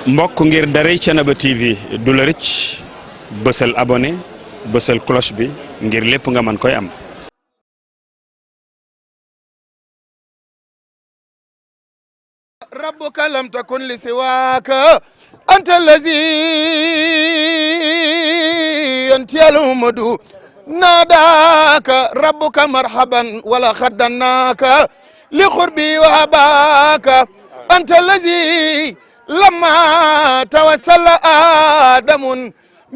mbokk ngir daray Thiénaba TV du la rëcc bësal abonné bësal cloche bi ngir lépp nga mën koy am. rabbuka lam takun li siwaaka anta allazi yantiyal umadu naadaaka rabbuka marhaban wala xaddannaaka li qurbi wa habaaka anta allazi lama tawassala adamun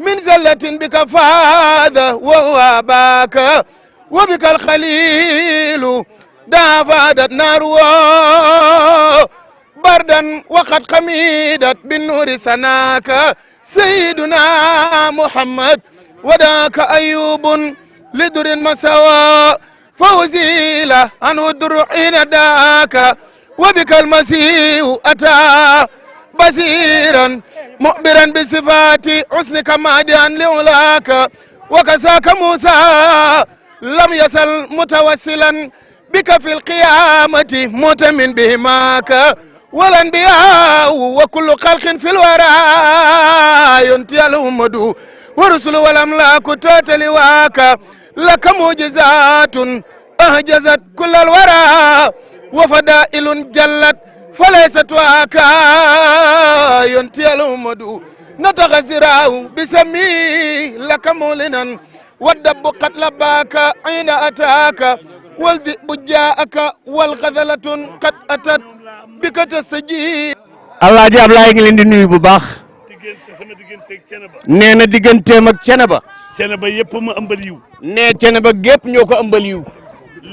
min zallatin bika faada wa wabaaka wa bika alkhalilu daafadat naaru bardan waqad qamidat binnuri sanaka sayyiduna muhammad wadaka ayubun lidurin masawa fawzila anhu duruina daka wa bika almasihu ata basiran mu'biran bisifati husnika madian liulaka wa kasaka musa lam yasal mutawassilan bika fi alqiyamati mutamin bihimaka والأنبياء وكل خلق في الورى ينتهي الأمد ورسل والأملاك تتلواك لك معجزات أهجزت كل الورى وفضائل جلت فليست واكا ينتهي الأمد نتغزراه بسمي لك مولنا والدب قد لباك حين أتاك والذئب جاءك والغزلة قد أتت Alaaji Ablaye ngi leen di nuyu bu baax. sama digganteeg Thiénaba. nee na digganteem ak Thiénaba. Thiénaba yëpp ma ëmbal yiw. nee Thiénaba gépp ñoo ko ëmbal yiw.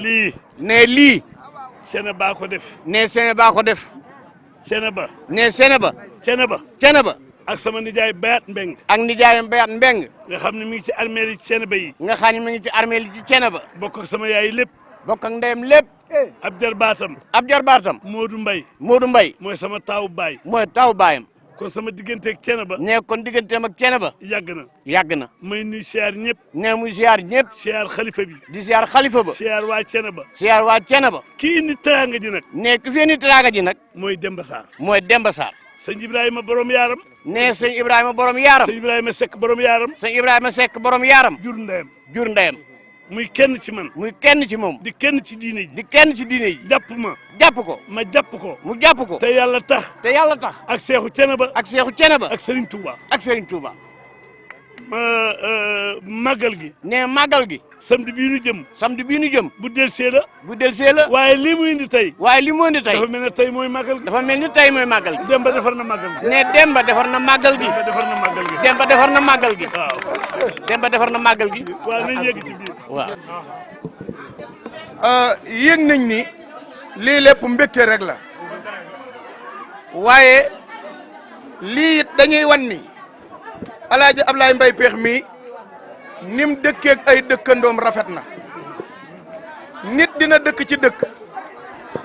lii. nee lii. Thiénaba ko def. nee Thiénaba ko def. Thiénaba. nee Thiénaba. Thiénaba. ak sama nijaay Bayat Mbeng. ak nijaayam Bayat Mbeng. nga xam ne mi ngi ci armée yi Thiénaba yi. nga xam ne mi ngi ci armée yi ci Thiénaba. bokk ak sama yaay lépp. bokk ak ndeyam lépp. ab jarbaatam. Modou Mbaye. mooy sama taawu baay. mooy taawu baayam. kon sama digganteeg Thiénaba. nee kon digganteem ak Thiénaba. yàgg na. may nuyu siyaar ñëpp. nee muy siyaar ñëpp. siyaar xalifa bi. di siyaar xalifa ba. siyaar waa Thiénaba. siyaar waa Thiénaba. kii indi teraanga ji nag. nee ki fi indi teraanga ji nag. mooy Demba Sarr. sëñ Ibrahima borom yaaram. nee sëñ Ibrahima borom yaaram. sëñ Ibrahima Seck borom yaaram. jur ndeyam. muy kenn ci man. muy kenn ci moom. di kenn ci diine ji. jàpp ko. ma jàpp ko. mu jàpp ko. te yàlla tax. ak Seexu Thiénaba. ak Serigne Touba. màggal gi. nee màggal gi. samedi bii nu jëm. bu del see la. waaye lii mu indi tey. dafa mel ne tey mooy màggal gi. Demba defar na màggal gi. nee Demba defar na màggal gi. waaw. Demba defar na màggal gi. waaw nañ yegg ci biir. waaw. yëg nañ ni lii lépp mbégte rek la waaye lii it dañuy wan ni Alaaji Ablaye Mbaye Pekh mi nim dëkkeeg ay dëkkandoom rafet na nit dina dëkk ci dëkk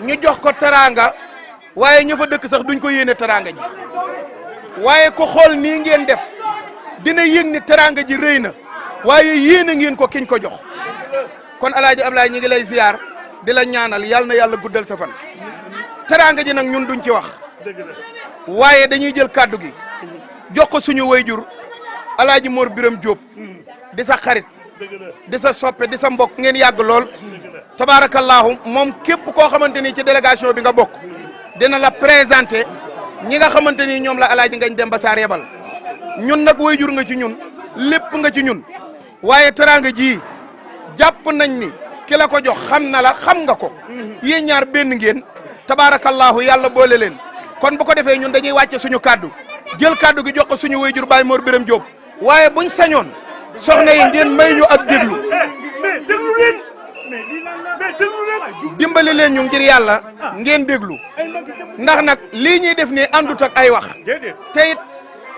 ñu jox ko teraanga waaye ñu fa dëkk sax duñ ko yéene teraanga ji waaye ko xool nii ngeen def dina yëg ni teraanga ji rëy na waaye yéene ngeen ko kiñ ko jox kon Alaaji Ablaye ñi ngi lay ziar di la ñaanal yal na yàlla guddal sa fan teraanga ji nag ñun duñ ci wax waaye dañuy jël kàddu gi jox ko suñu wayjur Alaaji Mor Biram Diop di sa xarit di sa soppe di sa mbokk ngeen yàgg lool tabaarakallaahu moom képp koo xamante ni ci délégation bi nga bokk dina la présenté ñi nga xamante ni ñoom la Alaaji Ngagne Demba Sarr yebal ñun nag wayjur nga ci ñun lépp nga ci ñun waaye teraanga ji jàpp nañ ni ki la ko jox xam na la xam nga ko yéen ñaar benn ngeen tabaarakallaahu yàlla boole leen kon bu ko defee ñun dañuy wàcce suñu kaddu jël kaddu gi jox ko suñu wayjur Baye Mor Biram Diop waaye buñ sañoon soxna yi ngeen may ñu ak déglu dimbali leen ñu ngir yàlla ngeen déglu ndax nag lii ñuy def nii àndut ak ay wax te it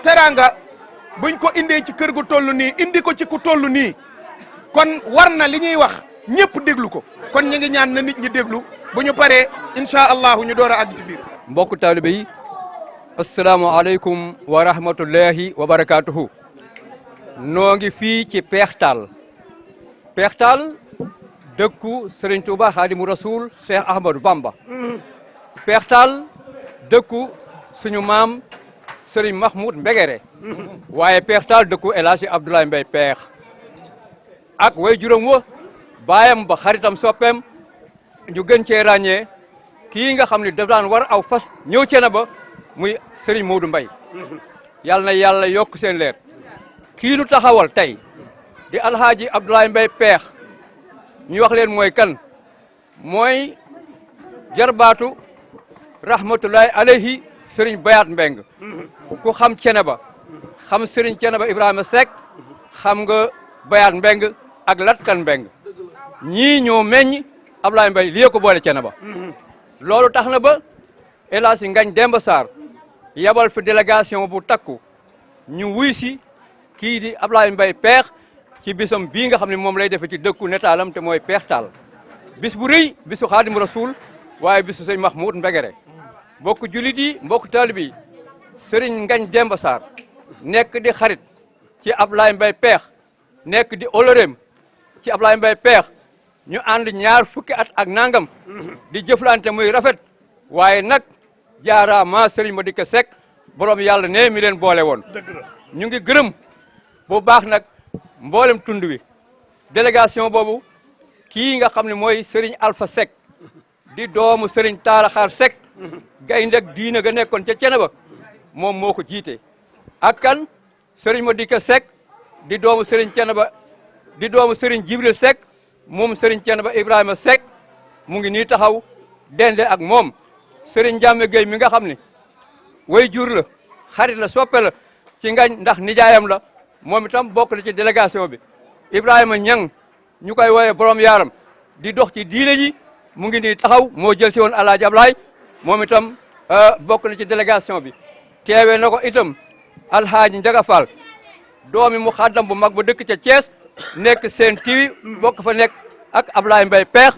teraanga buñ ko indee ci kër gu toll nii indi ko ci ku toll nii kon war na li ñuy wax ñëpp déglu ko kon ñu ngi ñaan na nit ñi déglu bu ñu paree incha allahu ñu door a àgg ci biir. mbokku taalibe yi asalaamaaleykum wa rahmatullahi wa barakaatuhu. noo ngi fii ci Peextaal dëkku Serigne Touba Xaadimu Rasuul Cheikh Ahmadou Bamba. Peextaal dëkku suñu maam Serigne Mahmoud Mbegere waaye Peex Taal dëkku El Hadji Abdoulaye Mbaye Peex ak way juróom wa baayam ba xaritam soppeem ñu gën cee ràññee kii nga xam ne daf daan war aw fas ñëw cene ba muy Serigne Modou Mbaye yàlla na yàlla yokk seen leer kii nu taxawal tey di Alhaaji Abdoulaye Mbaye Peex ñu wax leen mooy kan mooy jarbaatu rahmatullahi alayhi Serigne Bayat Mbeng ku xam cene ba xam Serigne cene ba Ibrahima Seck xam nga Bayat Mbeng ak Latkan Mbeng ñii ñoo meññ Abdoulaye Mbaye lii ko boole cene ba loolu tax na ba El Hadji Ngagne Demba Sarr yabal fi délégation bu takku ñu wuy si kii di Abdoulaye Mbaye Peex ci bisam bii nga xam ne moom lay defe ci dëkku netaalam te mooy Peex Taal bis bu rëy bisu Xaadim Rasul waaye bisu sëñ Mahmoud Mbegere mbokk julit yi mbokk taalib yi Serigne Ngagne Demba Sarr nekk di xarit ci Abdoulaye Mbaye Peex nekk di oloreem ci Abdoulaye Mbaye Peex ñu ànd ñaar fukki at ak nangam di jëflante muy rafet waaye nag jaaraama Serigne Madické Seck borom yàlla ne mi leen boole woon ñu ngi gërëm bu baax nag mboolem tund wi délégation boobu kii nga xam ne mooy Serigne Alpha Seck di doomu Serigne Talla Xaar Seck gayndeg diina ga nekkoon ca cene ba moom moo ko jiite ak kan Serigne Madické Seck di doomu Serigne cene ba di doomu Serigne Jibril Seck moom Serigne cene ba Ibrahima Seck mu ngi nii taxaw dende ak moom Serigne Ndiame Gueye mi nga xam ne way jur la xarit la soppe la ci Ngagne ndax nijaayam la moom itam bokk na ci délégation bi Ibrahima Ñang ñu koy wooye borom yaaram di dox ci diine ji mu ngi nii taxaw moo jël si woon Alaaji Ablaay moom itam bokk na ci délégation bi teewee na ko itam Alhaaji Njaga Fall doomi mu xaddam bu mag ba dëkk ca Thiès nekk seen tiwi bokk fa nekk ak Ablaye Mbaye Peex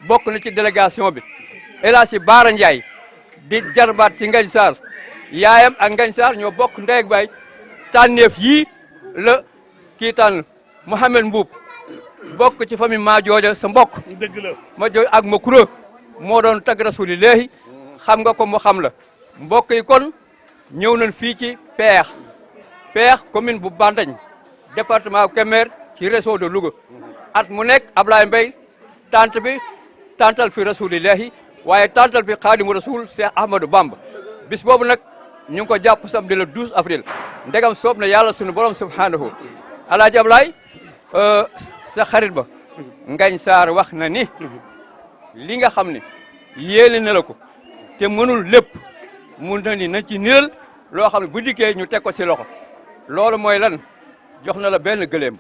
bokk na ci délégation bi El Hadji Baara Ndiaye di jarbaat ci Ngagne Sarr yaayam ak Ngagne Sarr ñoo bokk ndey ak baay tànneef yii la kii tànn Mouhamed Mbuub bokk ci famille maa jooja sa mbokk dëgg la ma jooj ak ma kura moo doon tagg rasulillahi xam nga ko mu xam la mbokk yi kon ñëw nañ fii ci Peex commune bu Bandañ département Kébémer ci réseau de Louga at mu nekk Ablaye Mbaye tantal fi rasulillahi waaye tantal fi Xaadimu Rasul Cheikh Ahmadou Bamba bis boobu nag ñu ngi ko jàpp samedi le 12 avril ndegam soob na yàlla sunu borom subhanahu Alaaji Ablaye sa xarit ba Ngagne Sarr wax na ni li nga xam ne yéene na la ko te mënul lépp mun na ni nañ ci niral loo xam ne bu dikkee ñu teg ko ci loxo loolu mooy lan jox na la benn gëléem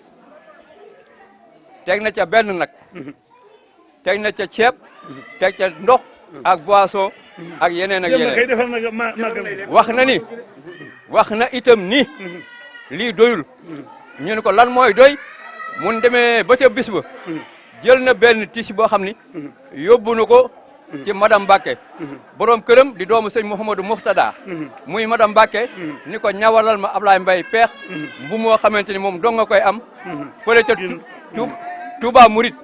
teg na ca benn nag teg na ca ceeb teg ca ndox ak boisson ak yeneen ak yeneen wax na itam ni lii doyul ñu ne ko lan mooy doy mun demee ba ca bis ba jël na benn tissu boo xam ni yóbbu na ko ci madame Mbacke borom këram di doomu sëñ Mouhamadou Mouxtada muy madame Mbacke ni ko ñawalal ma Ablaye Mbaye Peex bu moo xamante ni moom dong nga koy am fële ca Touba Mouride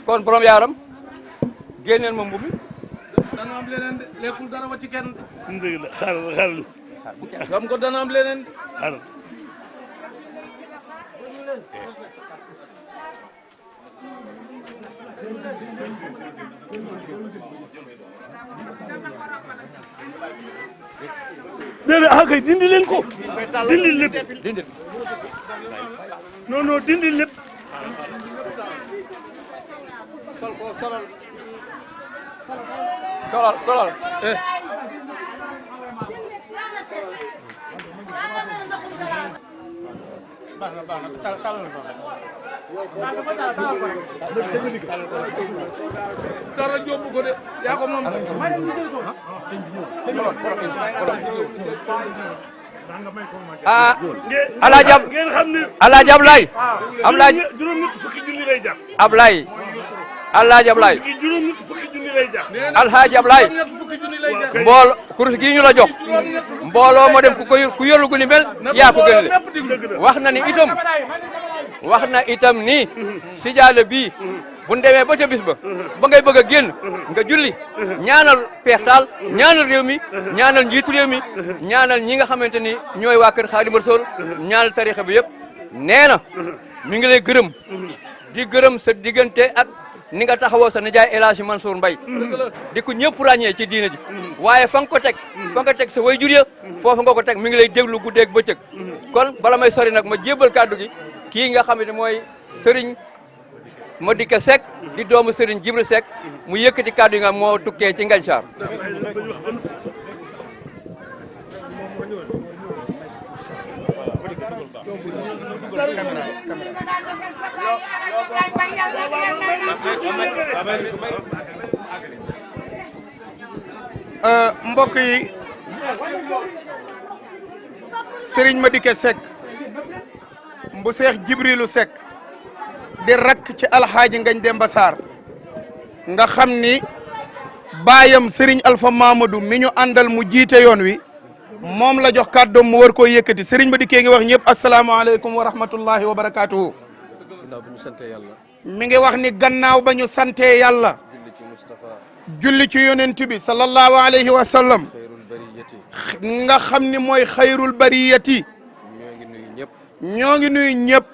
kon borom yaaram génneel ma mbubi dana am leneen de lekkul dara wa ci kenn dëgg la xaaral xam ko dana am leneen de xaaral déedéet ah kay dindi leen ko dindi lépp non dindi lépp solal dara jóbbu ko de yaa ko moom Alaaji Ablaye juróom-ñett fukki junni lay jar Alaaji Ablaye juróom-ñett fukki junni lay jar Alaaji Ablaye mbool kurus gi ñu la jox mbooloo moo dem ku yoru gu ni mel yaa ko gënale wax na ni itam wax na itam ni sijaada bii bu ñu demee ba ca bis ba ba ngay bëgg a génn nga julli ñaanal peextaal ñaanal réew mi ñaanal njiitu réew mi ñaanal ñi nga xamante ni ñooy waa kër Xaadimu Rasuul ñaanal tarixa bi yëpp nee na mi ngi lay gërëm di gërëm sa diggante ak ni nga taxawoo sa nijaay El Hadji Mansour Mbaye di ko ñëpp ràññee ci diina ji waaye fa nga ko teg fa nga teg sa way jur ya foofu nga ko teg mi ngi lay déglu guddeeg bëccëg kon bala may sori nag ma jébbal kàddu gi kii nga xam ne mooy Serigne Madické Seck di doomu Serigne Jibril Seck mu yëkkati kàddu yi nga moo tukkee ci Ngagne Sarr mbokk yi Serigne Madické Seck bu Seex Jibrilu Seck di rakk ci alxaaji Ngagne Demba Sarr nga xam ni baayam Serigne Alpha Mamadou mi ñu àndal mu jiite yoon wi moom la jox kàddoom mu war koo yëkkati Serigne Madické ngi wax ñëpp asalaamaaleykum wa rahmatullahi wa barakaatuhu. gannaaw bu ñu sante yàlla. mi ngi wax ni gannaaw ba ñu sante yàlla. julli ci Mustafa. julli ci yonent bi sallallahu alayhi wa sallam. xayrul bariyati. nga xam ni mooy xayrul bariyati. ñoo ngi nuyu ñëpp. ñoo ngi nuyu ñëpp.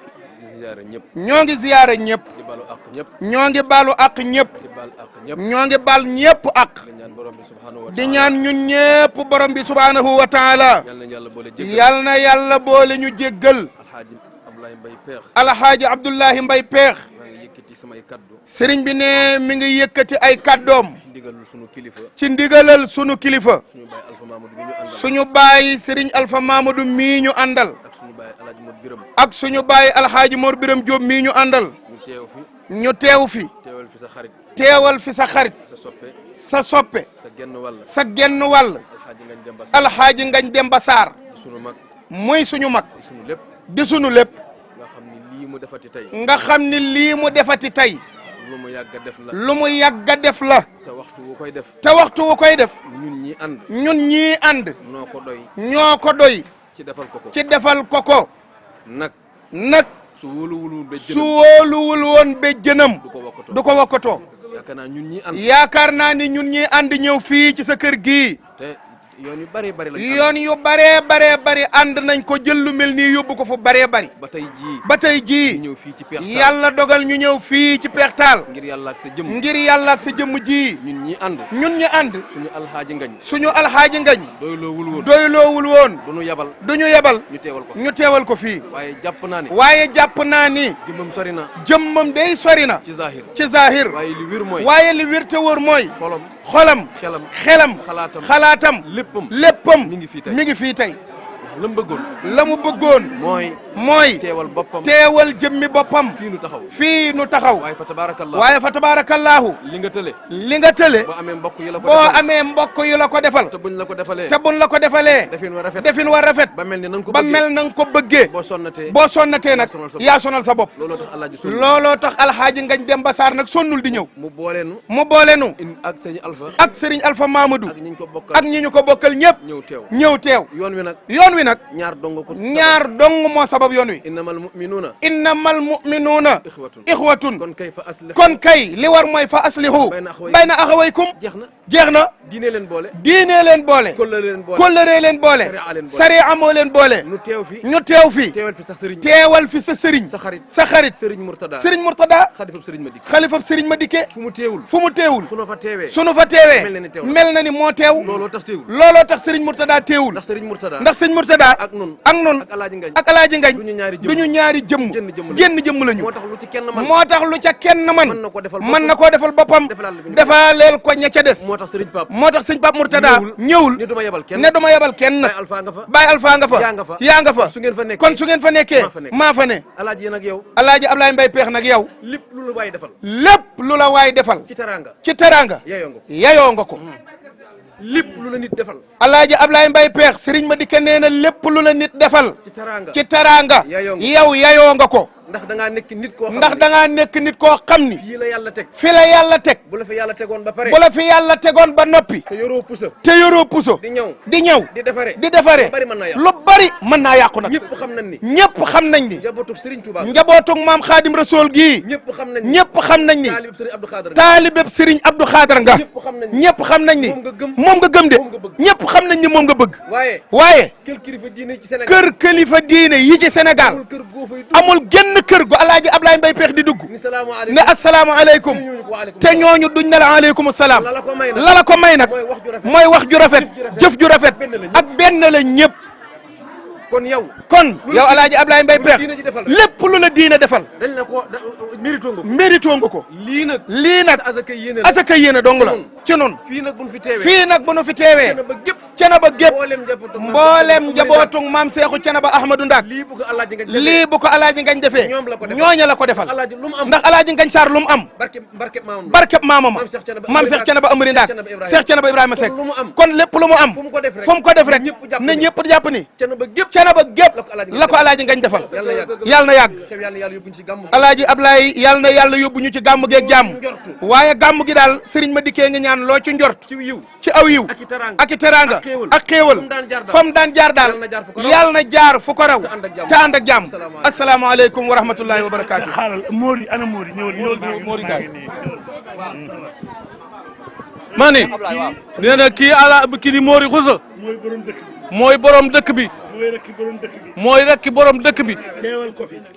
di ziyaare ñëpp. ñoo ngi ziyaare ñëpp. di balu àq ñëpp. ñoo ngi balu àq ñëpp. di bal àq ñëpp. ñoo ngi bal ñëpp àq. di ñaan borom bi subhanahu wa di taala. ñaan ñun ñëpp borom bi subhanahu wa taala. yal na yàlla boole jéggal. yal na yàlla boole ñu jéggal. alxaaji Abdoulaye Mbaye Peex. alxaaji Abdullahi Mbaye Peex. maa ngi yëkkati samay kaddu. sëriñ bi ne mi ngi yëkkati ay kaddoom. ndigalul sunu kilifa. ci ndigalal sunu kilifa. suñu baay Alpha Mamadou mi ñu àndal. suñu baay Serigne Alpha Mamadou mii ñu àndal. ak suñu baay Alaaji Mor Biram. ak suñu baay alxaaji Mor Biram Diop mii ñu àndal. ñu teew fi. ñu teew fi. teewal fi sa xarit. teewal fi sa xarit. sa soppe. sa soppe. sa genn wàll. sa genn wàll. alxaaji Ngagne Demba Sarr. alxaaji Ngagne Demba Sarr. di sunu mag. muy suñu mag. di sunu lépp. di sunu lépp. nga xam ni lii mu defati tey. nga xam ni lii mu defati tey. lu mu yàgg a def la. lu mu yàgg a def la. te waxtu wu koy def. te waxtu wu koy def. ñun ñi ànd. ñun ñii ànd. noo ko doy. ñoo ko doy. ci defal ko ko. ci defal ko ko. nag. nag su wóoluwul ba su wóoluwul woon ba jënam. du ko wokkatoo. du ko wokkatoo. yaakaar naa ñun ñi ànd. yaakaar naa ni ñun ñii ànd ñëw fii ci sa kër gii. te yoon yu bëree bëri lañ. yoon yu baree bari ànd nañ ko jël lu mel nii yóbbu ko fu baree bari. ba tey jii. ba tey jii. ñu ñëw fii ci Peextaal. yàlla dogal ñu ñëw fii ci Peextaal. ngir yàlla ak sa jëmm. ngir yàlla ak sa jëmm ji. ñun ñi ànd. ñun ñi ànd. suñu alxaaji Ngagne. suñu alxaaji Ngagne. doyloowul woon. doyloowul woon. du ñu yabal. du ñu yebal. ñu teewal ko. ñu teewal ko fii. waaye jàpp naa ne. waaye jàpp naa ni. jëmmam sori na. jëmmam day sori na. ci zahir. ci zahir. waaye li wér mooy. waaye li wér te wóor mooy. xolam. xolam. xelam. xalaatam. léppam. mi ngi fii tey. mi ngi fii tey. la mu bëggoon. la mu bëggoon. mooy. teewal boppam. teewal jëmmi boppam. fii nu taxaw. fii nu taxaw. waaye fa tabaarakallaahu. waaye fa tabaarakallaahu. li nga tële. li nga tële. boo amee mbokk yu la ko boo defal. amee mbokk yu la ko defal. te buñ la ko defalee. te buñ la ko defalee. defin wa rafet. defin wa rafet. ba mel ni na nga ko ba bëggee. mel na nga ko bëggee. boo sonnatee nag. yaa sonal sa bopp. looloo tax alaaji sonn. looloo tax alxaaji Ngagne Demba Sarr nag sonnul di ñëw. mu booleenu. mu boolenu. ak sëñ Alpha. ak Serigne Alpha Mamadou. ak ñi ñu ko bokkal. ak ñi ñu ko bokkal ñëpp. ñëw teew. yoon wi nag. yoon wi nag. ñaar dong ko. ñaar dong moo sabab yoon wi. innamal mu'minuuna. innamal mu'minuuna. ixwatun. kon kay fa aslihu. kon kay li war mooy fa aslihu. bayna axawaykum. jeex na. diine leen boole. diine leen boole. kóllëre leen boole. sariya moo leen boole. ñu teew fi. teewal fi sa sëriñ. teewal fi sa sëriñ. sa xarit. Serigne Mourtada. Serigne Mourtada. xalifab Serigne Madické. fu mu teewul. sunu fa teewee. mel na ni moo teew. looloo tax teewul. looloo tax Serigne Mourtada teewul. ndax Serigne Mourtada. ak nun. ak alaaji Ngagne. du ñu ñaari jëmm. génn jëmm lañu. moo tax lu ci kenn man. mën na koo defal boppam. defaaleel ko ña ca des. moo tax Serigne Pape Mourtada ñëwul. ne du ma yebal kenn. Baye Alpha nga fa. yaa nga fa. kon su ngeen fa nekkee. maa fa ne. alaaji nag yow. alaaji Ablaye Mbaye Peex nag yow. lépp lu la waay defal. ci teraanga. yayoo nga ko. lépp lu la nit defal. alaaji Ablaye Mbaye Peex Serigne Madické nee na lépp lu la nit defal. ci teraanga. yow yayoo nga ko. ndax da ngaa nekk nit koo xam ndax da ngaa nekk nit koo xam ni fii la yàlla teg fi la yàlla teg bu la fi yàlla tegoon ba pare bu la fi yàlla tegoon ba noppi te yoroo pusa te yoroo puso di ñëw di ñëw di defare di defare bari mën naa yàqu lu bari mën naa yàqu nag ñëpp xam nañ ni ñëpp xam nañ ni njabootug Serigne Touba njabootug maam Xaadim Rasool gii ñëpp xam nañ ni ñëpp xam nañ ni taalib Serigne Abdou Khadre taalibeb Serigne Abdou Khadre nga ñëpp xam nañ ni ñëpp xam nañ ni moom nga gëm moom nga gëm de moom nga bëgg ñëpp xam nañ ni moom nga bëgg waaye waaye kër kilifa diine ci Sénégal kër kilifa diine yi ci Sénégal amul kër goo fay dugg amul genn kër gu Alaaji Ablaye Mbaye Peex di dugg ni salaamaaleykum ne asalaamaaleykum te ñooñu duñ ne la aleykum salaam la la ko may nag la la ko may nag mooy wax ju rafet jëf ju rafet ak benn la ñëpp kon yow yow Alaaji Ablaye Mbaye Peex lépp lu la diine defal dañ la ko mérito nga ko mérito nga ko lii nag asaka yéene yéene dong la ci nun fii nag bu nu fi teewee Cene ba gépp mboolem njabootug maam Seexu Cene ba Ahmadou Ndak lii bu ko Alaaji Ngañ defee ñooña la ko defal Alaaji lu mu am ndax Alaaji Ngañ Sarr lu mu am barkeb maamama maam Seex Cene ba Amari Ndak Seex Cene ba Ibrahima Seck kon lépp lu mu am fu mu ko def rek ne ñëpp jàpp ni Cene ba gépp la ko Alaaji Ngañ defal yàlla na yàgg Alaaji Ablaye yàlla na yàlla yóbbu ñu ci gàmm geeg jàmm waaye gàmm gi daal sëriñ ma dikkee nga ñaan loo ci njort ci aw yiw ak i teraanga ak xéewal fa mu daan jaar daal yàlla na jaar fu ko raw te ànd ak jàmm asalaamaaleykum wa rahmatullahi wa barakaatu. xaaral Mori ana Mori ñëwal Mori kaay ma ni nee na kii kii di Mori Xusa mooy borom dëkk bi mooy borom dëkk bi mooy rekki borom dëkk bi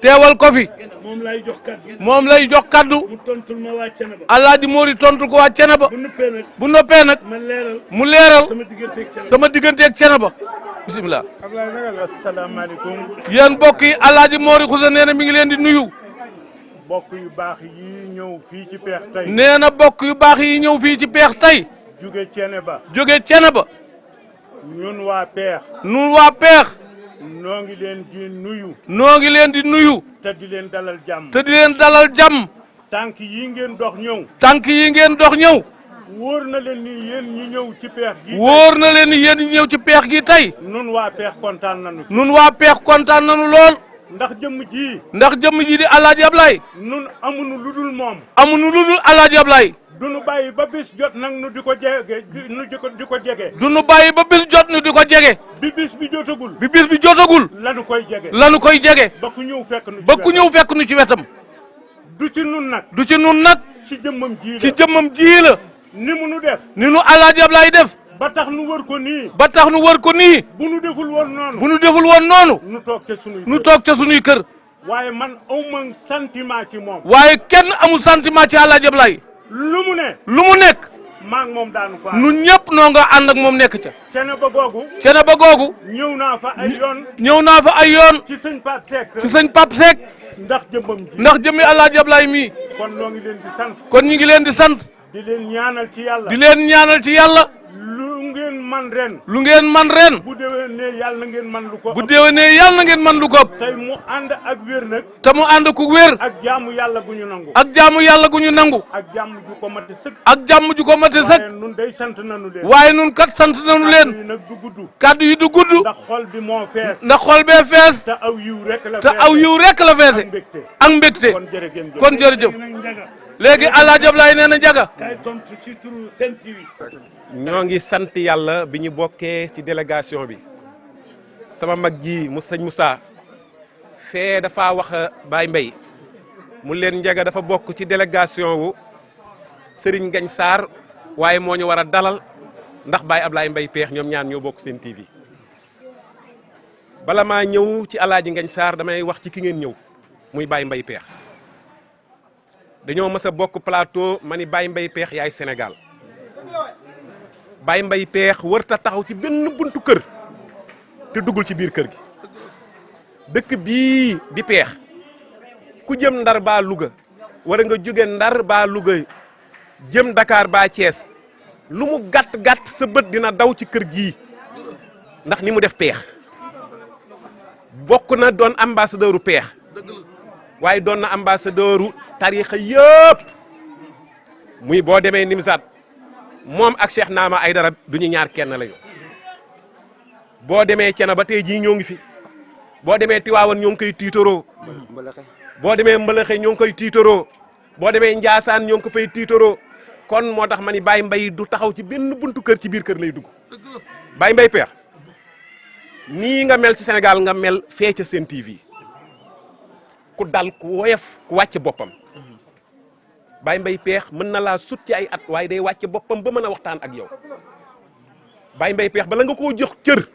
teewal ko fi moom lay jox kaddu moom lay jox kaddu mu tontul ma waa Ceneba Alaaji Mori tontul ko waa Ceneba bu noppee nag mu leeral sama digganteeg Ceneba bisimilah. asalaamaaleykum. yéen mbokk yi Alaaji Mori Xusa nee na mi ngi leen di nuyu. bokk yu baax yi ñëw fii ci peex tey. nee na bokk yu baax yi ñëw fii ci peex tey. jóge Ceneba. jóge Ceneba. ñun waa peex. ñun waa peex. noo ngi leen di nuyu. noo ngi leen di nuyu. te di leen dalal jàmm. te di leen dalal jàmm. tànk yi ngeen dox ñëw. tànk yi ngeen dox ñëw. wóor na leen ni yéen ñi ñëw ci peex gi. wóor na leen ni yéen ñi ñëw ci peex gi tey. nun waa peex kontaan nañu. nun waa peex kontaan nañu lool. ndax jëmm ji. ndax jëmm ji di Alaaji Ablaye. nun amuñu lu dul moom. amuñu lu dul Alaaji Ablaye. du nu bàyyi ba bis jot nag nu di ko jege di ko jege. du nu bàyyi ba bis jot nu di ko jege. bi bis bi jotagul. bi bis bi jotagul. lanu koy jege. lanu koy jege. ba ku ñëw fekk nu ci ba ku ñëw fekk nu ci wetam. du ci nun nag. du ci nun nag. ci jëmmam ji la ci jëmmam ji la. ni mu nu def. ni nu Alaaji Ablaye def. ba tax nu wër ko nii. ba tax nu wër ko nii. bu nu deful woon noonu. bu nu deful woon noonu. nu toog ca sunuy kër. nu toog ca sunuy kër. waaye man awma sentiment ci moom. waaye kenn amul sentiment ci Alaaji Ablaye. lu mu ne. lu mu nekk. maa ngi moom daanu ko. nun ñëpp noo nga ànd ak moom nekk ca. Ceneba googu. Ceneba googu. ñëw naa fa ay yoon. ñëw naa fa ay yoon. ci sëñ Pape Seck. ci sëñ Pape Seck. ndax jëmmam ji. ndax jëmmi Alaaji Ablaye mii. kon noo ngi leen di sant. kon ñu ngi leen di sant. di leen ñaanal ci yàlla. di leen ñaanal ci yàlla. lu ngeen man ren. lu ngeen man ren. bu déwénee yàlla na ngeen man lu ko. bu déwénee yàlla na ngeen man lu ko. tey mu ànd ak wér nag. te mu ànd ku wér. ak jaamu yàlla gu ñu nangu. ak jaamu yàlla gu ñu nangu. ak jàmm ju ko mate sëkk. ak jàmm ju ko mate sëkk. waaye nun day sant nañu leen. waaye nun kat sant nañu leen. kàddu yi nag du gudd. kàddu yi du gudd. ndax xol bi moo fees. ndax xol bee fees. te aw yiw rek la te aw yiw rek la feese. ak mbégte. kon jërëjëf. léegi Alaaji Ablaye nee na Njaga. kay tontu ci turu Sen TV. ñoo ngi sant yàlla bi ñu bokkee ci délégation bi sama mag ji mu sëñ Moussa fee dafa wax Baye Mbaye mu leen Njaga dafa bokk ci délégation wu Serigne Ngagne Sarr waaye moo ñu war a dalal ndax Baye Ablaye Mbaye Peex ñoom ñaar ñoo bokk Sen TV bala maa ñëw ci Alaaji Ngagne Sarr damay wax ci ki ngeen ñëw muy Baye Mbaye Peex dañoo mës a bokk plateau ma ni Baye Mbaye Peex yaay Sénégal Baye Mbaye Peex wërta taxaw ci benn buntu kër te duggul ci biir kër gi dëkk bii di Peex ku jëm Ndar baa Louga wara nga jóge Ndar baa Louga jëm Dakar baa Thiès lu mu gàtt-gàtt sa bët dina daw ci kër gii ndax ni mu def Peex bokk na doon ambassadeuru Peex waaye doon na ambassadeuru tarixa yëpp muy boo demee Nimzaat moom ak Cheikh Naama Aydara du ñu ñaar kenn lañu boo demee Ceneba ba tey jii ñoo ngi fi boo demee Tiwaawan ñoo ngi koy tiitoroo boo demee Mbalaxe ñoo ngi koy tiitaroo boo demee Njaasaan ñoo ngi ko fay tiitaroo kon moo tax ma ni Baye Mbaye du taxaw ci benn buntu kër ci biir kër lay dugg Baye Mbaye Pekh nii nga mel ci Sénégal nga mel fee ca Sen TV ku dal ku woyof ku wàcc boppam Baye Mbaye Pekh mën na laa sut ci ay at waaye day wàcc boppam ba mën a waxtaan ak yow Baye Mbaye Pekh bala nga koo jox cër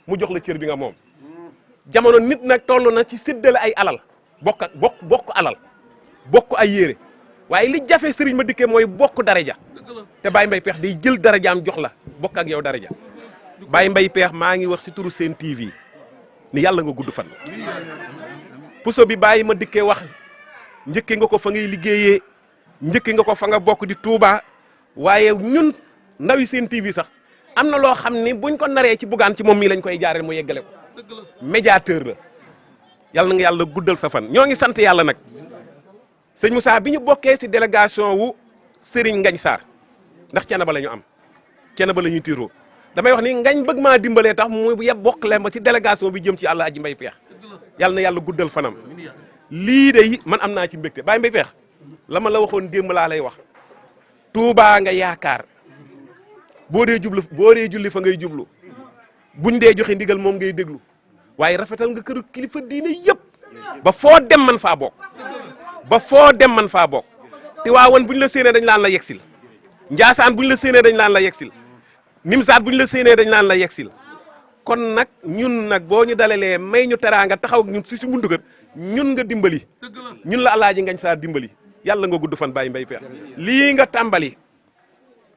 mu jox la cër bi nga moom jamono nit nag toll na ci séddale ay alal bokk alal bokk ay yére waaye li jafe sëriñ ma dikkee mooy bokk daraja te Baye Mbaye Pekh day jël darajaam jox la bokk ak yow daraja Baye Mbaye Pekh maa ngi wax si turu Sen TV ni yàlla nga gudd fan puso bi Baye ma dikkee wax njëkke nga ko fa ngay liggéeyee njëkke nga ko fa nga bokk di Touba waaye ñun ndawi Sen TV sax am na loo xam ni buñ ko naree ci bugaan ci moom mii lañ koy jaareel mu yeggale ko médiateur la yàlla na nga yàlla guddal sa fan ñoo ngi sant yàlla nag sëñ Moussa bi ñu bokkee si délégation wu Serigne Ngagne Sarr ndax Thiénaba la ñu am Thiénaba la ñuy tiiroo damay wax ni Ngagne bëgg maa dimbalee tax muy yeb bokk leen ma si délégation bi jëm ci Alaaji Mbaye Pekh yàlla na yàlla guddal fanam lii de man am naa ci mbégte Baye Mbaye Pekh la ma la waxoon démb laa lay wax Touba nga yaakaar boo dee julli fa ngay jublu buñ dee joxe ndigal moom ngay déglu waaye rafetal nga këru kilifa diine yëpp ba foo dem man faa bokk Tiwaawan buñ la séenee dañ laan la yegsil Njaasaan buñ la séenee dañ laan la yegsil Nimsaat buñ la séenee dañ laan la yegsil kon nag ñun nag boo ñu dalalee may ñu teraanga taxaw ñun si buntu kër ñun nga dimbali ñun la Alaaji Ngagne Sarr dimbali yàlla nga gudd fan Baye Mbaye Pekh lii nga tàmbali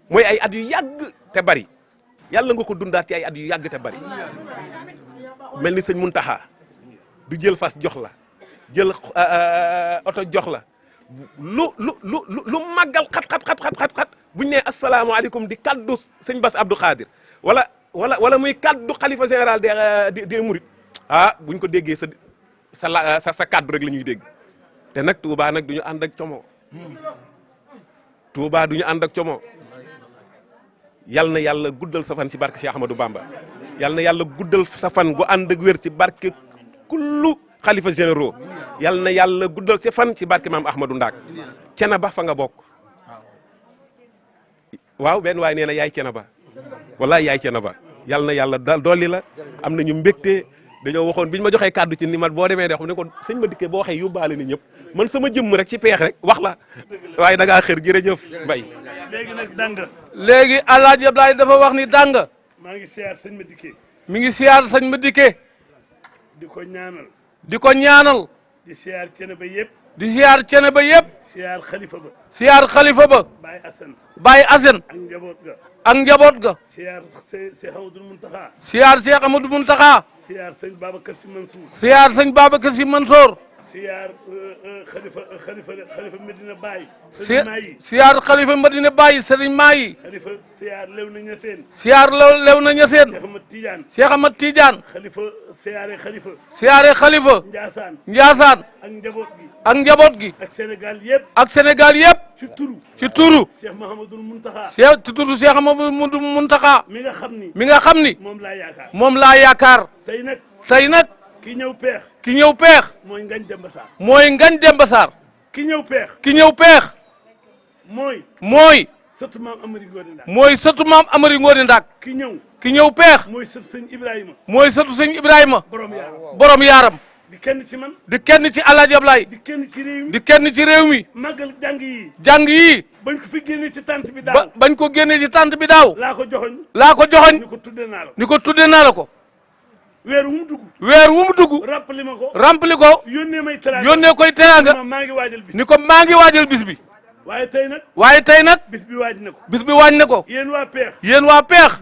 mooy ay at yu yàgg te bari yàlla nga ko dundaat ci ay at yu yàgg te bari mel ni sëñ Muntaxa du jël fas jox la jël oto jox la lu màggal xat buñ ne asalaamaaleykum di kaddu sëñ Bass Abdou Khadir wala muy kaddu xalifa général des Mourides buñ ko déggee sa kaddu rek la ñuy dégg te nag Touba nag du ñu ànd ak como Touba du ñu ànd ak como yal na yàlla guddal sa fan ci barke Cheikh Ahmadou Bamba yal na yàlla guddal sa fan gu ànd ak wér ci barke kullu xalifa généraux yal na yàlla guddal sa fan ci barke maam Ahmadou Ndaak Thiénaba fa nga bokk waaw benn waay nee na yaay Thiénaba wallaay yaay Thiénaba yal na yàlla dolli la am nañu mbégte dañoo waxoon biñ ma joxee kàddu ci ni man boo demee de xam ne ko sëñ ma dikkee boo waxee yóbbaale ni ñëpp man sama jëmm rek ci peex rek wax la waaye da ngaa xër jërëjëf Mbaye léegi nag danga léegi Alaaji Ablaye dafa wax ni danga maa ngi siyaar sëñ ma dikkee mi ngi siyaar sëñ ma dikkee di ko ñaanal di siyaar Thiénaba yëpp di siyaar Thiénaba yëpp siyaar xalifa ba Baye Assane ak njaboot ga siyaar Cheikh Amadou Muntaxa siyaar siyaar sëñ Babacar Sy Mansour siyaar xalifa Medina Baye siyaar xalifa Medina Baye Serigne Mayi siyaar Léona Niassène Cheikh Ahmad Tidiane siyaare xalifa Ndiassane ak njaboot gi ak Sénégal yëpp ci turu Cheikh Mouhamadoul Mountakha ci turu Cheikh Mouhamadoul Mountakha mi nga xam ni moom laa yaakaar tey nag ki ñëw peex mooy Ngagne Demba Sarr ki ñëw peex mooy sëtu maam Amari Ngoone Ndak mooy sëtu maam Amari Ngoone Ndak ki ñëw peex mooy sëtu sëñ Ibrahima borom yaaram di kenn ci man di kenn ci Alaaji Ablaye di kenn ci réew mi màggal jàng yi bañ ko fi génnee ci tànt bi daaw bañ ko génnee ci tànt bi daaw laa ko joxoñ ni ko tudde naa la ko weer wu mu dugg rempli ko yónnee koy teraanga ni ko maa ngi waajal bis bi waaye tey nag bis bi waaj na ko yéen waa peex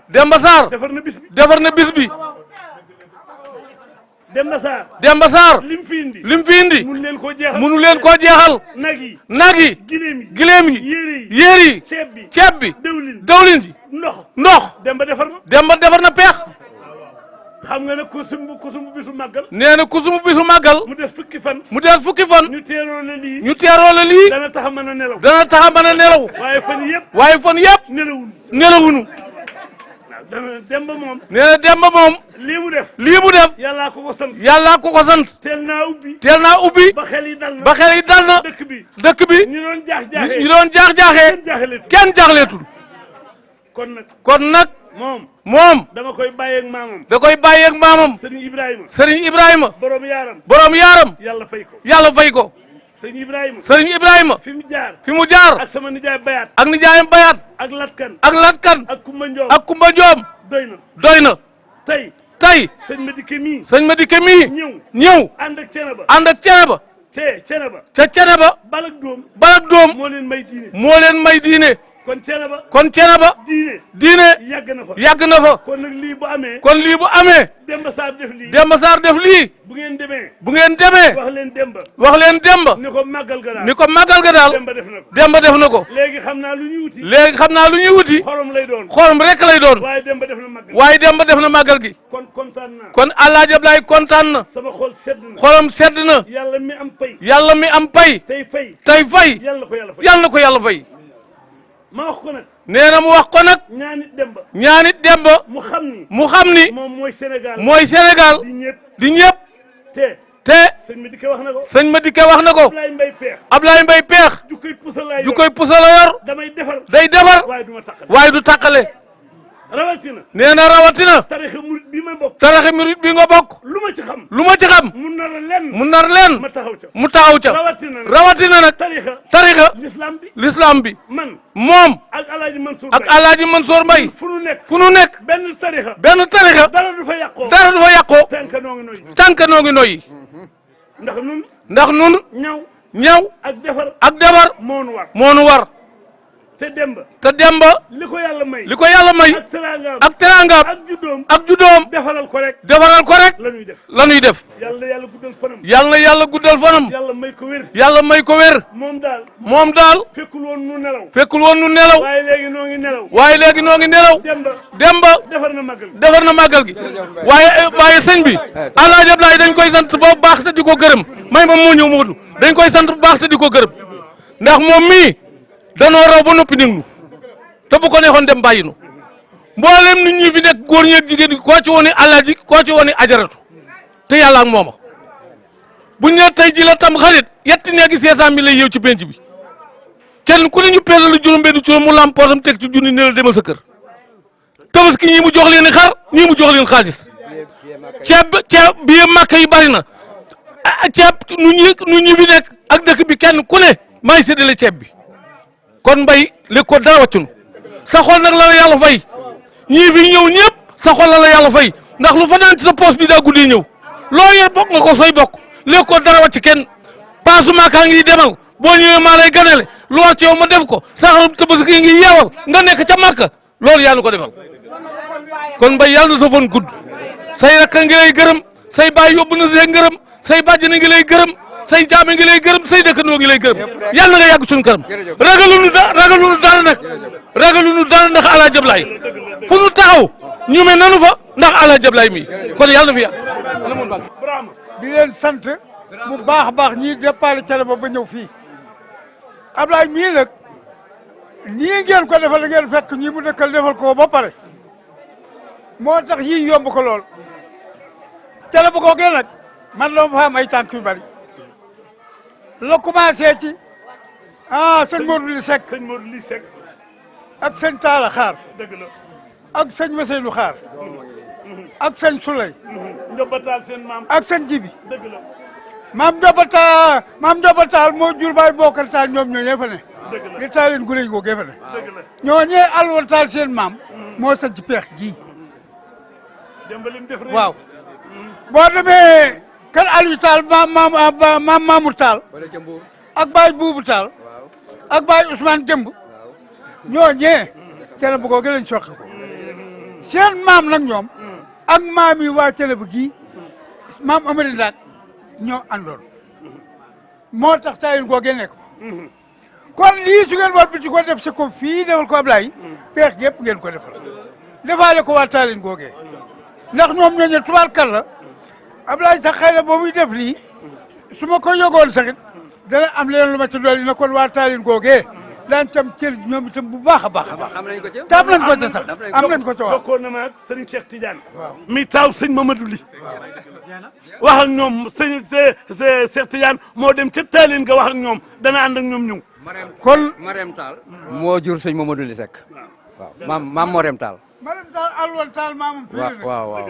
Demba Sarr defar na bis bi Demba Sarr lim fi indi munu leen koo jeexal nag yi gileem yi yéer yi ceeb bi dawlin ji ndox Demba defar na peex xam nga nag kusumbu bisu màggal nee na kusumbu bisu màggal mu des fukki fan ñu teeroo la lii dana tax a mën a nelaw waaye fan yëpp nelawunu dana Demba moom. nee na Demba moom. lii mu def. lii mu def. yàllaa ko ko sant. yàllaa ko ko sant. teel naa ubbi. teel naa ubbi. ba xel yi dal na. ba xel yi dal na. dëkk bi. dëkk bi. ñu doon jaax-jaaxee. ñu doon jaax-jaaxee. kenn jaaxleetul. kon nag. moom. dama koy bàyyeeg maamam. da koy bàyyeeg maamam. Serigne Ibrahima. Serigne Ibrahima. borom yaaram. borom yaaram. yàlla fay ko. yàlla fay ko. Serigne Ibrahima. Serigne Ibrahima. fi mu jaar. fi mu jaar. ak sama nijaay Bayat. ak nijaayam Bayat. ak Latkan. ak Latkan. ak Kumba Njoom. ak Kumba Njoom. doy na. doy na. tey. tey. sëñ Madike mii. sëñ Madike mii. ñëw. ànd ak Ceneba. ànd ak Ceneba. Ceneba. ca Ceneba. balak doom. balak doom. moo leen may diine. moo leen may diine. kon Ceneba. kon Ceneba. diine. yàgg na fa. yàgg na fa. kon nag lii bu amee. kon lii bu amee. Demba Sarr def lii. Demba Sarr def lii. bu ngeen demee. bu ngeen demee. wax leen Demba. wax leen Demba. ni ko màggal ga daal. ni ko màggal ga daal. Demba def na ko. Demba def na ko. léegi xam naa lu ñuy wuti. léegi xam naa lu ñuy wuti. xorom lay doon. xorom rek lay doon. waaye Demba def na màggal. waaye Demba def na màggal gi. kon kontaan naa. kon Alaaji Ablaay kontaan na. sama xol sedd na. xolam sedd na. yàlla mi am pay. yàlla mi am pay. tey fay. tey fay. yàlla ko yàlla fay. yàlla na ko yàlla fay. ma wax ko nag. nee na mu wax ko nag. ñaanit Demba. ñaanit Demba. mu xam ni. mu xam ni. moom mooy Sénégal. mooy Sénégal. di ñëpp. di ñëpp. te. sëñ Madike wax na ko. sëñ Madike wax na ko. Ablaye Mbaye Peex. Ablaye Mbaye Peex. jukkoy pusa la yor. jukkoy pusa la yor. damay defar. day defar. waaye du ma tàqale. waaye du tàqale. rawatina. nee na rawatina. tarixa murit bi ma bokk. tarixa murit bi nga bokk. lu ma ci xam. lu ma ci xam. mu nar leen. mu nar leen. ma taxaw ca. mu taxaw ca. rawatina nag. tarixa. l'islam bi. man. moom. ak Alaaji Mansour ak Alaaji Mansour Mbaye. fu nu nekk. fu nu nekk. benn tarixa. benn tarixa. dara du fa yàqoo. dara du fa yàqoo. tànk noo ngi noyyi. tànk noo ngi noyyi. ndax nun. ñaw. ak defar. moonu war. moonu war. te Demba. li ko yàlla may. ak teraangaam. ak juddoom. defaral ko rek. la ñuy def. yàlla guddal fanam. yàlla guddal fanam. yàlla may ko wér. moom daal. fekkul woon nu nelaw. waaye léegi noo ngi nelaw. Demba. defar na màggal gi. waaye sëñ bi. Alaaji Ablaay dañ koy sant bu baax te di ko gërëm. may ma moo ñëw Moodu. dañ koy sant bu baax te di ko gërëm. ndax moom mii. danoo raw ba noppi déglu te bu ko neexoon dem bàyyi nu mboolem nit ñi fi nekk góor ñeeg jigéen ñi koo ci woon alaaji koo ci woon ajaratu te yàlla ak mooma buñ ne tey ji la tam xarit yetti neegi 500 000 lay yeew ci penc bi kenn ku ne ñu peese lu juróom benn mu lampoosam teg ci junni ne la demal sa kër tabaski ñii mu jox leen i xar ñii mu jox leen xaalis ceeb bi màkk yi bari na ceeb nu ñi fi nekk ak dëkk bi kenn ku ne maay séddale ceeb bi kon mbay li ko dara wàccunu sa xol nag la yàlla fay ñii fi ñëw ñëpp sa xol la yàlla fay ndax lu fa naan ci sa poos bi daa guddee ñëw loo yor bokk nga ko sooy bokk li ko dara wàcc kenn paasu maakaa ngi demal boo ñëwee maa lay ganale lu war ci yow ma def ko saxarum tabaski ngi yeewal nga nekk ca màkka loolu yaa nu ko defal kon mbay yàlla na sa fan gudd say rakka ngi lay gërëm say baay yóbbu na see ngërëm say bàjj na ngi lay gërëm say jaame ngi lay gërëm say dëkkandoo ngi lay gërëm yàlla na nga yàgg suñu këram ragalunu dara nag ragalunu dara ndax Alaaji Ablaay fu nu taxaw ñu mel nanu fa ndax Alaaji Ablaay mi kon yàlla na fi yàgg di leen sant bu baax a baax ñii départ Thiénaba ba ñëw fii Ablaay mii nag nii ngeen ko defal la ngeen fekk ñi mu dëkkal defal ko ba pare moo tax yii yomb ko lool Thiénaba googee nag man la ma fa am ay tànk yu bari la commencé ci sëñ Modou li Seck ak sëñ Talla Xaar ak sëñ Maseylu Xaar ak sëñ Souley ak sëñ Jibi maam Njoba Taal moo jur baay bokkal taal ñoom ñoo ñee fa ne li taaleen gu réy googee fa ne ñoo ñee alwal taal seen maam moo sañ ci peex ji waaw boo demee kër Aliou Taal maam Mamour Taal ak baay Buubu Taal ak baay Ousmane Jëmb ñoo ñee Thiénaba googu lañ soqi ko seen maam nag ñoom ak maam yi waa Thiénaba gii maam Amady Ndaak ñoo àndoon moo tax taayin googee nekk kon lii su ngeen war bi ci ko def si ko fii defal ko Ablaye peex gépp ngeen ko defal defaale ko waa taayin googee ndax ñoom ñoo ñe tubaarkal la Ablaye sax xëy na boo muy def lii su ma ko yëgoon saxit dana am leen lu ma ci dolli na kon waa taalin googee daan tam cër ñoom itam bu baax a baax a baax. am nañ ko ci. te am nañ ko ci sax am nañ ko ci waaw. bokkoon na ma ak Serigne Cheikh Tidiane. mi taaw sëñ Mamadou Li. wax ak ñoom sëñ Cheikh Tidiane moo dem ca Taaleen nga wax ak ñoom dana ànd ak ñoom ñëw. kon Marème Tall moo jur sëñ Mamadou Li Seck. waaw maam Marème Tall. Marème Tall Alwan Tall maamam fii la nekk. waaw.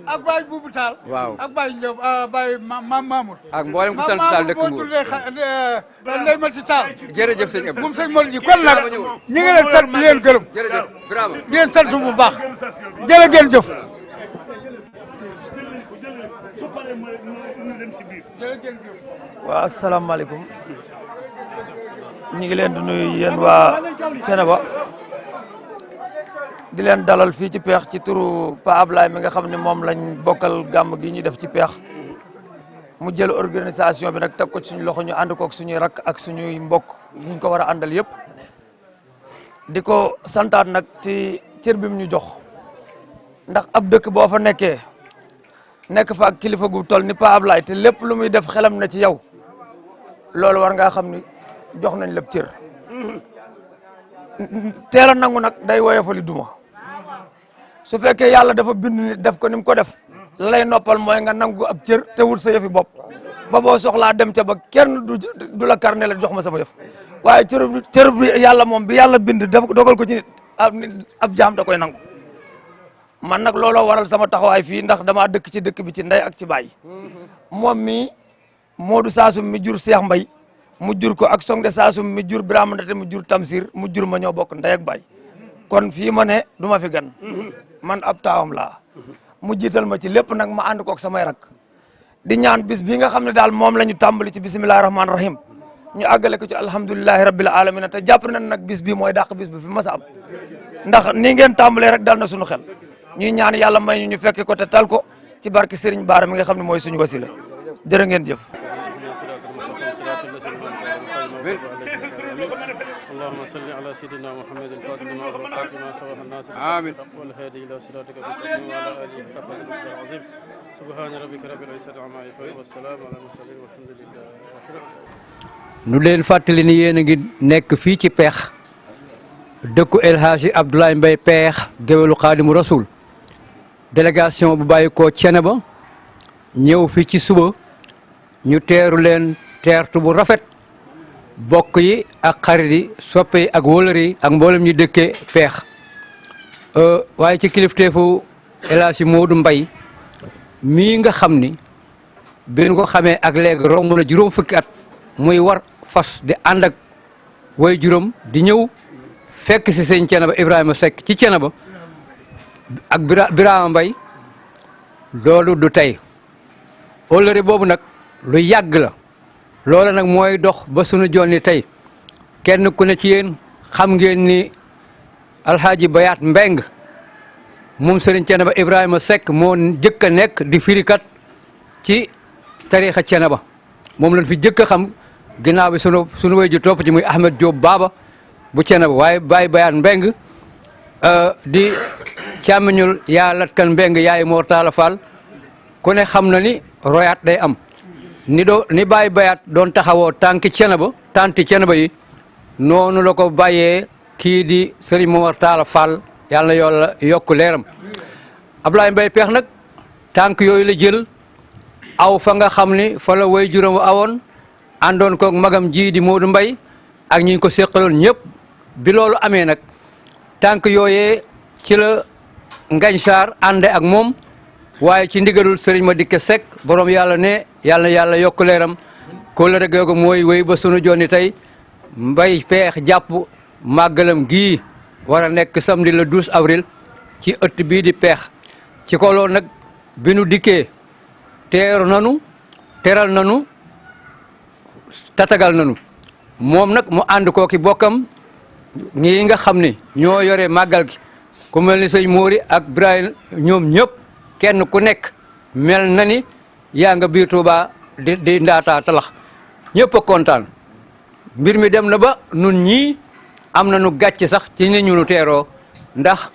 ak Baye Boubou Tall. waaw ak Baye Ndiop Baye Mamour. ak mboolem ku sant Tall dëkk Mbour. moo tuddee Ndeye Mati Tall. jërëjëf sëñ Abdou. moom sëñ Mol ji kon nag ñu ngi leen sant di leen gërëm. jërëjëf bravo. di leen sant bu baax. jërë ngeen jëf. waaw asalaamaaleykum ñu ngi leen di nuyu yéen waa Thiénaba di leen dalal fii ci Peex ci turu Pa Ablaye mi nga xam ne moom lañ bokkal gàmm gi ñu def ci Peex mu jël organisation bi nag teg ko ci suñu loxo ñu ànd kook suñuy rakk ak suñuy mbokk yi ñu ko war a àndal yëpp di ko santaat nag ci cër bi mu ñu jox ndax ab dëkk boo fa nekkee nekk fa ak kilifa gu toll ni Pa Ablaye te lépp lu muy def xelam na ci yow loolu war ngaa xam ni jox nañ lépp cër teel a nangu nag day woyofali duma su fekkee yàlla dafa bind nit def ko ni mu ko def la lay noppal mooy nga nangu ab cër te wut sa yëfi bopp ba boo soxlaa dem ca ba kenn du la kar ne la jox ma sama yëf waaye cër bi yàlla moom bi yàlla bind def dogal ko ci nit ab jaam da koy nangu man nag looloo waral sama taxawaay fii ndax damaa dëkk ci dëkk bi ci ndey ak ci baay moom mi Modou Saasum mi jur Cheikh Mbay mu jur ko ak Songde Saasum mi jur Birama Ndate mu jur Tamsir mu jur ma ñoo bokk ndey ak baay kon fii ma ne du ma fi gan man ab taawam laa mu jiital ma ci lépp nag ma ànd kook samay rak di ñaan bis bi nga xam ne daal moom la ñu tàmbali ci bisimilahi rahmaani rahim ñu àggale ko ci alhamdulilahi rabbil alamin te jàpp nañ nag bis bi mooy dàq bis bi fi mas a am ndax nii ngeen tàmbalee rek dal na suñu xel ñuy ñaan yàlla may ñu fekke ko te tal ko ci barke Serigne Bara mi nga xam ne mooy suñu wasila jërë ngeen jëf اللهم صل على سيدنا محمد الفاتح لما أغلق ما سبق الناس آمين والهادي إلى صراطك المستقيم وعلى آله حق قدره العظيم سبحان ربك رب العزة عما يصفون والسلام على المرسلين والحمد لله nu leen fàttali ni yéen a ngi nekk fii ci Peex dëkku El Hadji Abdoulaye Mbaye Peex géwélu Xaadimu Rasul délégation bu bàyyi ko Thiénaba ñëw fii ci suba ñu teeru leen teertu bu rafet bokk yi ak xarit yi soppe yi ak wóolër yi ak mboolem ñu dëkkee Peex waaye ci kilifteefu El Hadji Modou Mbaye mii nga xam ni bi ñu ko xamee ak léegi romb na juróom fukki at muy war fas di ànd ak way juróom di ñëw fekk si sëñ Thiénaba Ibrahima Seck ci Thiénaba ak Birama Mbaye loolu du tey wóolëre boobu nag lu yàgg la loolu nag mooy dox ba sunu jonni tey kenn ku ne ci yéen xam ngeen ni alxaaji Bayaat Mbeng moom sëriñ Thiénaba Ibrahima Seck moo jëkk a nekk di firikat ci tariixa Thiénaba moom lañ fi jëkk a xam ginnaaw bi sunu way ju topp ci muy Ahmed Diop Baba bu Thiénaba waaye Baye Bayaat Mbeng di càmmiñul yaa latkan Mbeng yaay Mor Talla Fall ku ne xam na ni royaat day am ni Baye Bayaat doon taxawoo tànki Thiénaba yi noonu la ko bàyyee kii di Serigne Momar Talla Fall yàlla na yàlla yokk leeram Ablaye Mbaye Peex nag tànk yooyu la jël aw fa nga xam ni fa la way juróom awoon àndoon koog magam ji di Modou Mbaye ak ñi ko séqaloon ñëpp bi loolu amee nag tànk yooyee ci la Ngañ Saar ànde ak moom waaye ci ndigalul Serigne Madické Seck borom yàlla ne yàlla yokk leeram ko la rek googu mooy wéy ba sunu jonni tey Mbaye Peex jàpp màggalam gii war a nekk samedi le 12 avril ci ëtt bii di Peex ci ko loolu nag bi nu dikkee teral nanu tatagal nanu moom nag mu ànd kooki bokkam ñi nga xam ni ñoo yore màggal gi ku mel ni sëñ Móori ak Ibrahima ñoom ñëpp kenn ku nekk mel na ni yaa nga biir Tuuba di ndaataa talax ñëpp a kontaan mbir mi dem na ba nun ñii am na nu gàcce sax ci ni ñu nu teeroo ndax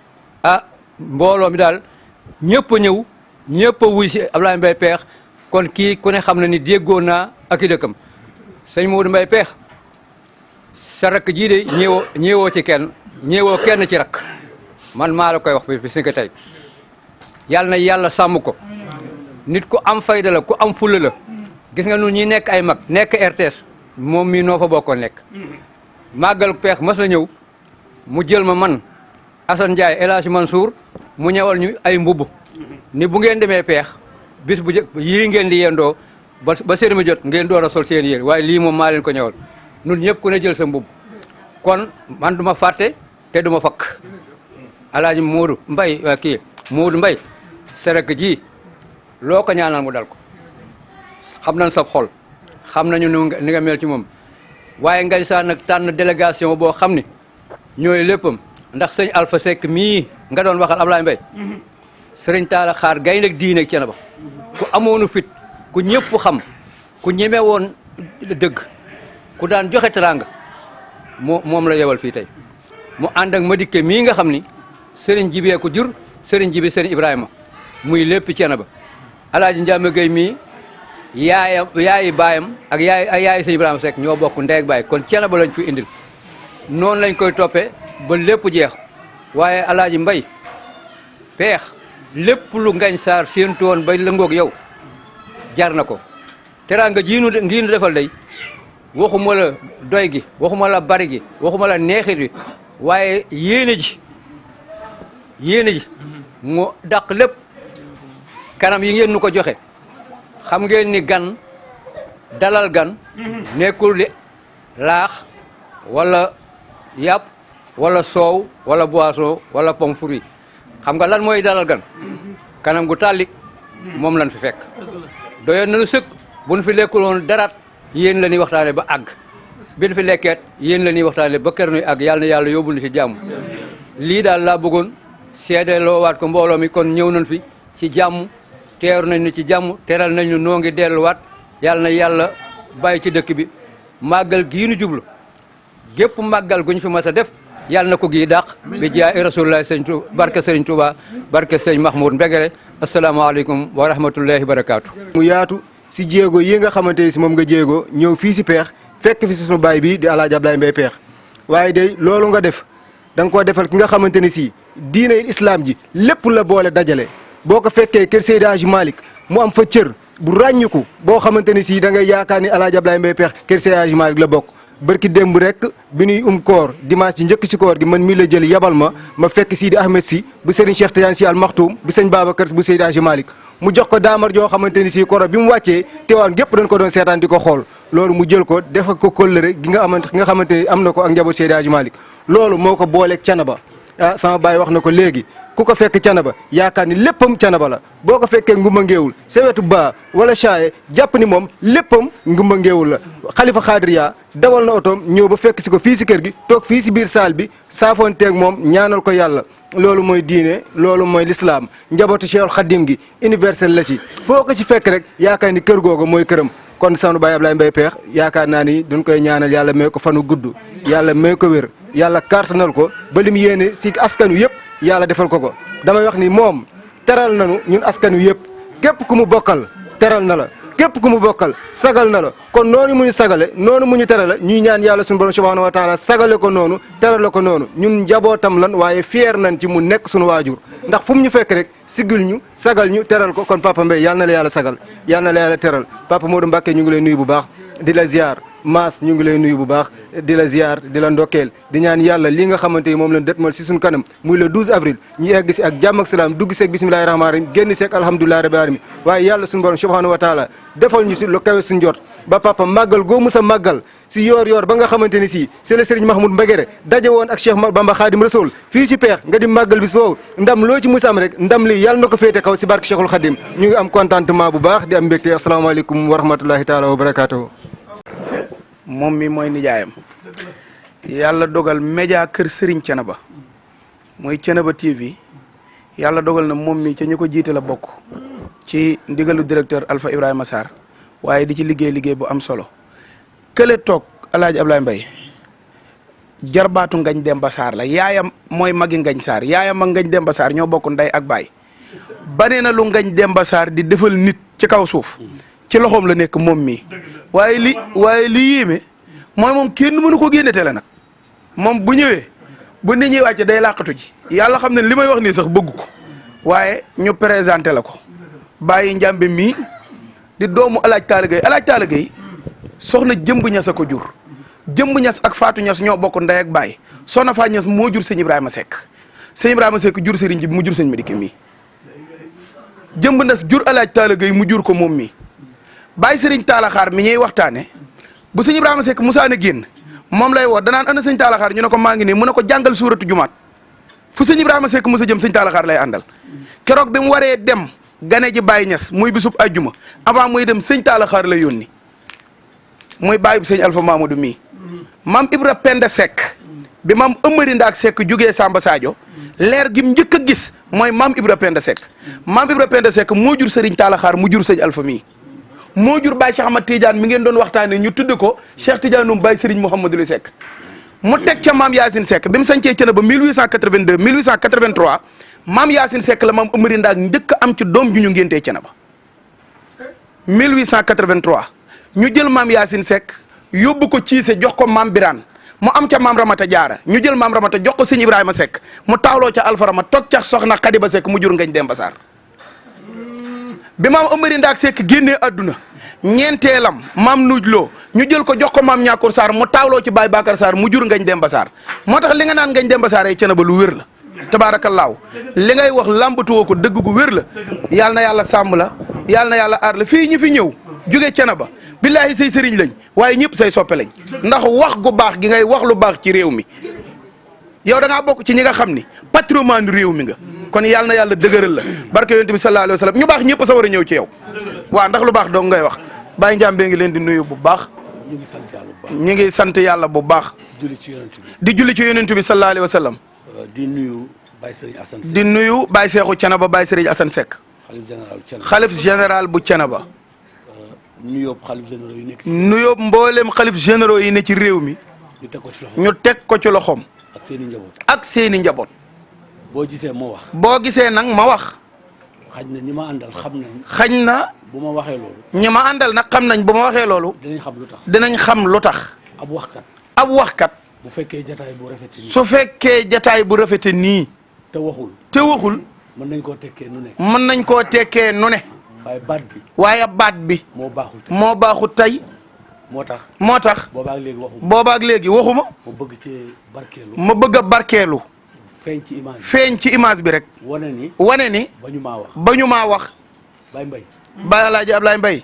mbooloo mi daal ñëpp a ñëw ñëpp a wuy si Ablaye Mbaye Peex kon kii ku ne xam na ni déggoo naa ak i dëkkam sëñ Modou Mbaye Peex sa rakk jii de ñeewoo ci kenn ñeewoo kenn ci rakk man maa la koy wax bi si nga tey yàlla na yàlla sàmm ko nit ku am fayda la ku am fulla la gis nga nun ñi nekk ay mag nekk RTS moom mii noo fa bokkoon nekk màggal peex mas la ñëw mu jël ma man Assane Ndiaye El Hadj Mansour mu ñëwal ñu ay mbubb ni bu ngeen demee peex bis bu jëkk yii ngeen di yendoo ba seen mi jot ngeen door a sol seen yéen waaye lii moom maa leen ko ñëwal nun ñëpp ku ne jël sa mbubb kon man duma fàtte te duma fakk alaaji Moodu Mbay kii Moodu Mbay serek ji loo ko ñaanal mu dal ko xam nañ sab xol xam nañu ni nga mel ci moom waaye Ngagne Sarr nag tànn délégation boo xam ni ñooy léppam ndax sëñ Alpha Seck mii nga doon waxal Ablaye Mbaye sëriñ Talla Xaar gaynde ak diine ci na ba ku amoonu fit ku ñëpp xam ku ñeme woon dëgg ku daan joxe teranga moom la yebal fii tey mu ànd ak Madické mii nga xam ni sëriñ Jibee ko jur sëriñ Jibi sëriñ Ibrahima muy lépp ci na ba alaaji Ndiame Gueye mii yaayi baayam ak yaayi sëñ Ibrahima Seck ñoo bokk ndey ak baay kon ceena ba lañ fi indil noonu lañ koy toppee ba lépp jeex waaye alaaji Mbay peex lépp lu Ngagne Sarr séentu woon bay lëngoog yow jar na ko teraanga ji ngi nu defal day waxuma la doy gi waxuma la bari gi waxuma la neexit wi waaye yéene ji mu dàq lépp kanam yi ngeen nu ko joxe xam ngeen ni gan dalal gan nekkul di laax wala yàpp wala soow wala boisson wala pomme fruit xam nga lan mooy dalal gan kanam gu tàllik moom lan fi fekk doyoon nañu sëkk bu nu fi lekkul woon daraat yéen la ñuy waxtaane ba àgg bi nu fi lekkeet yéen la ñuy waxtaane ba kër nuy àgg yàlla na yàlla yóbbul ni ci jàmm lii daal laa bëggoon seede loo waat ko mbooloo mi kon ñëw nañ fi ci jàmm teeru nañ ni ci jàmm teral nañ ñu noo ngi delluwaat yàlla na yàlla bàyyi ci dëkk bi màggal gii nu jublu gépp màggal gu ñu fi mas a def yàlla na ko gii dàq bi jaay rasulullah sëñ Touba barke sëñ Touba barke sëñ Mahmoud Mbegere asalaamaaleykum wa rahmatullahi barakaatu. mu yaatu si jéego yi nga xamante ni si moom nga jéego ñëw fii si peex fekk fi si sunu baay bi di El Hadj Ablaye Mbaye Peex waaye day loolu nga def da nga koo defal ki nga xamante ni si diine islam ji lépp la boole dajale boo ko fekkee kër Seydi Hadji Malick mu am fa cër bu ràññiku boo xamante ni si da ngay yaakaar ni El Hadj Ablaye Mbaye Peex kër Seydi Hadji Malick la bokk. bërki démb rek bi ñuy koor dimanche ci njëkk si koor gi man mii la jël yabal ma fekk Sidi Ahmed si bu Serigne Cheikh Tidiane si Al Maktoum bu sëñ Babacar bu Seydi Hadji Malick mu jox ko daamar joo xamante ni si koro bi mu wàccee teewaan gépp dañ ko doon seetaan di ko xool loolu mu jël ko defal ko kóllëre gi nga xamante ni am na ko ak njaboot Seydi Hadji Malick loolu moo ko booleeg Canaba ah sama baay wax na ko léegi ku ko fekk Canaba yaakaar ni léppam Canaba la boo ko fekkee ngumba ngeewul sewetu baa wala chaaye jàpp ni moom léppam ngumba ngeewul la xalifa xaadiriya dawal na otoom ñëw ba fekk si ko fii si kër gi toog fii si biir saal bi saafoonteeg moom ñaanal ko yàlla loolu mooy diine loolu mooy lislaam njabootu Cheikhul Khadim gi universel la ci foo ko ci fekk rek yaakaar ni kër googu mooy këram kon sanu baay Ablaye Mbaye Peex yaakaar naa ni duñ koy ñaanal yàlla may ko fanu gudd yàlla may ko wér yàlla kartanal ko ba lim yéene si askan wi yëpp yàlla defal ko damay wax ni moom teral nañu ñun askan wi yëpp képp ku mu bokkal teral na la képp ku mu bokkal sagal na la kon noonu mu ñu sagale noonu mu ñu terale ñuy ñaan yàlla suñu borom subhanahu wa taala sagale ko noonu terale ko noonu ñun njabootam lan waaye fier nañ ci mu nekk suñu waajur ndax fu mu ñu fekk rek sigil ñu sagal ñu teral ko kon papa Mbaye yàlla na la yàlla sagal yàlla na la yàlla teral papa Modou Mbacké ñu ngi lay nuyu bu baax di la ziar Maas ñu ngi lay nuyu bu baax di la ziar di la ndokkeel di ñaan yàlla li nga xamante ni moom lañ dëtmal si suñu kanam muy le 12 avril ñu egg si ak jàmm ak salaam dugg seeg bismillahi rahmaani rahim génn seeg alhamdulillahi rabbil alamin waaye yàlla suñu borom subhanahu wa taala defal ñu si lu kawe suñu jot ba papa màggal goo musa màggal si yoor ba nga xamante ni si c'est le Serigne Mahmoud Mbegere daje woon ak Cheikh Bamba Khadim Rasoul fii ci Peex nga di màggal bis boobu ndam loo ci musa am rek ndam li yàlla na ko féete kaw si barke Cheikhul Khadim ñu ngi am contentement bu baax di am mbégte asalaamaaleykum wa rahmatullahi taala wa barakatuhu moom mi mooy nijaayam yàlla dogal média kër Serigne Thiénaba mooy Thiénaba TV yàlla dogal na moom mi ca ñu ko jiite la bokk ci ndigalu directeur Alpha Ibrahima Sarr waaye di ci liggéey bu am solo kële toog El Hadj Ablaye Mbaye jarbaatu Ngagne Demba Sarr la yaayam mooy magi Ngagne Sarr yaayam ak Ngagne Demba Sarr ñoo bokk ndey ak baay bane na lu Ngagne Demba Sarr di defal nit ci kaw suuf ci loxoom la nekk moom mii waaye li yéeme mooy moom kenn mënu ko génne tele nag moom bu ñëwee bu nit ñi wàcce day làqatu ji yàlla xam ne li may wax nii sax bëgg ko waaye ñu présenté la ko bàyyi njàmbe mii di doomu alaaj Taala Gay soxna jëmb ñas a ko jur jëmb ñas ak faatu ñas ñoo bokk ndey ak baay soxna faa ñas moo jur sëñ Ibrahima Seck jur sëriñ ji mu jur sëñ Madické mii jëmb ñas jur alaaj Taala Gay mu jur ko moom mii bàyyi sëriñ Taala Xaar mi ñuy waxtaane bu sëñ Ibrahima Seck musaa na génn moom lay woo danaan ana sëñ Taala Xaar ñu ne ko maa ngi nii mu ne ko jàngal suuratu jumaat fu sëñ Ibrahima Seck musa jëm sëñ Taala Xaar lay àndal keroog bi mu waree dem gane ji Baye Niass muy bisub ajjuma avant muy dem sëñ Taala Xaar la yónni muy bàyyi bu sëñ Alpha Mamadou mii maam Ibra Penda Seck bi maam Amari Ndaak Seck jugee Samba Sadio leer gi mu njëkk a gis mooy maam Ibra Penda Seck maam Ibra Penda Seck moo jur sëriñ Taala Xaar mu jur sëñ Alpha mii moo jur Baye Cheikh Ahmad Tidiane mi ngeen doon waxtaanee ñu tudd ko Cheikh Tidiane Baye Serigne Mouhamadou Seck mu teg ca maam Yacine Seck bi mu sañcee Thiénaba 1882 1883 maam Yacine Seck la maam Amari Ndaak njëkk am ci doom ju ñu ngéntee Thiénaba 1883 ñu jël maam Yacine Seck yóbbu ko Ciise jox ko maam Birane mu am ca maam Ramata Jaara ñu jël maam Ramata jox ko sëñ Ibrahima Seck mu taawloo ca Alfa Rama toog ca soxna Xadiba Seck mu jur Ngañ Demba Sarr bi maam Amari Ndaak Seck génnee àdduna ñeenteelam maam Nuujloo ñu jël ko jox ko maam Ñaakur Sarr mu taawloo ci Baye Bakar Sarr mu jur Ngañ Demba Sarr moo tax li nga naan Ngañ Demba Sarr ay Thiénaba lu wér la tabaarakallaahu li ngay wax làmbatuwoo ko dëgg gu wér la yàlla na yàlla sàmm la yàlla na yàlla aar la fii ñi fi ñëw jóge Thiénaba billaahi say sëriñ lañ waaye ñëpp say soppe lañ ndax wax gu baax gi ngay wax lu baax ci réew mi yow da ngaa bokk ci ñi nga xam ni patrimoine réew mi nga kon yàlla na yàlla dëgëral la barke yonent bi sallallaahu alayhi wa sallam ñu baax ñëpp sa war a ñëw ci yow waaw ndax lu baax dong ngay wax Baye Ndiambé ngi leen di nuyu bu baax ñu ngi sant yàlla bu baax di julli ci yonent bi sallallaahu alayhi wa sallam di nuyu Baye Serigne Assane Seck di nuyu Baye Seexu Thiénaba Baye Serigne Assane Seck xalif général bu Thiénaba nuyoo xalif généraux yi nekk nuyoo mboolem xalif généraux yi ne ci réew mi ñu teg ko ci loxoom ak seeni njaboot ak seeni njaboot boo gisee ma wax boo gisee nag ma wax xaj na ñi ma àndal xam nañ xañ na bu ma waxee loolu ñi ma àndal nag xam nañ bu ma waxee loolu dinañ xam lu tax dinañ xam lu tax ab waxkat bu fekkee jataay bu rafet nii su fekkee jataay bu rafete nii te waxul mën nañ koo tekkee nu ne mën nañ koo tekkee nu ne waaye baat bi moo baaxul tey moo tax boobaak léegi waxuma ma bëgg ci barkeelu ma bëgg a barkeelu feeñ ci image bi rek wane ni ba ñu maa wax Baye Mbaye Baye Alaaji Ablaye Mbaye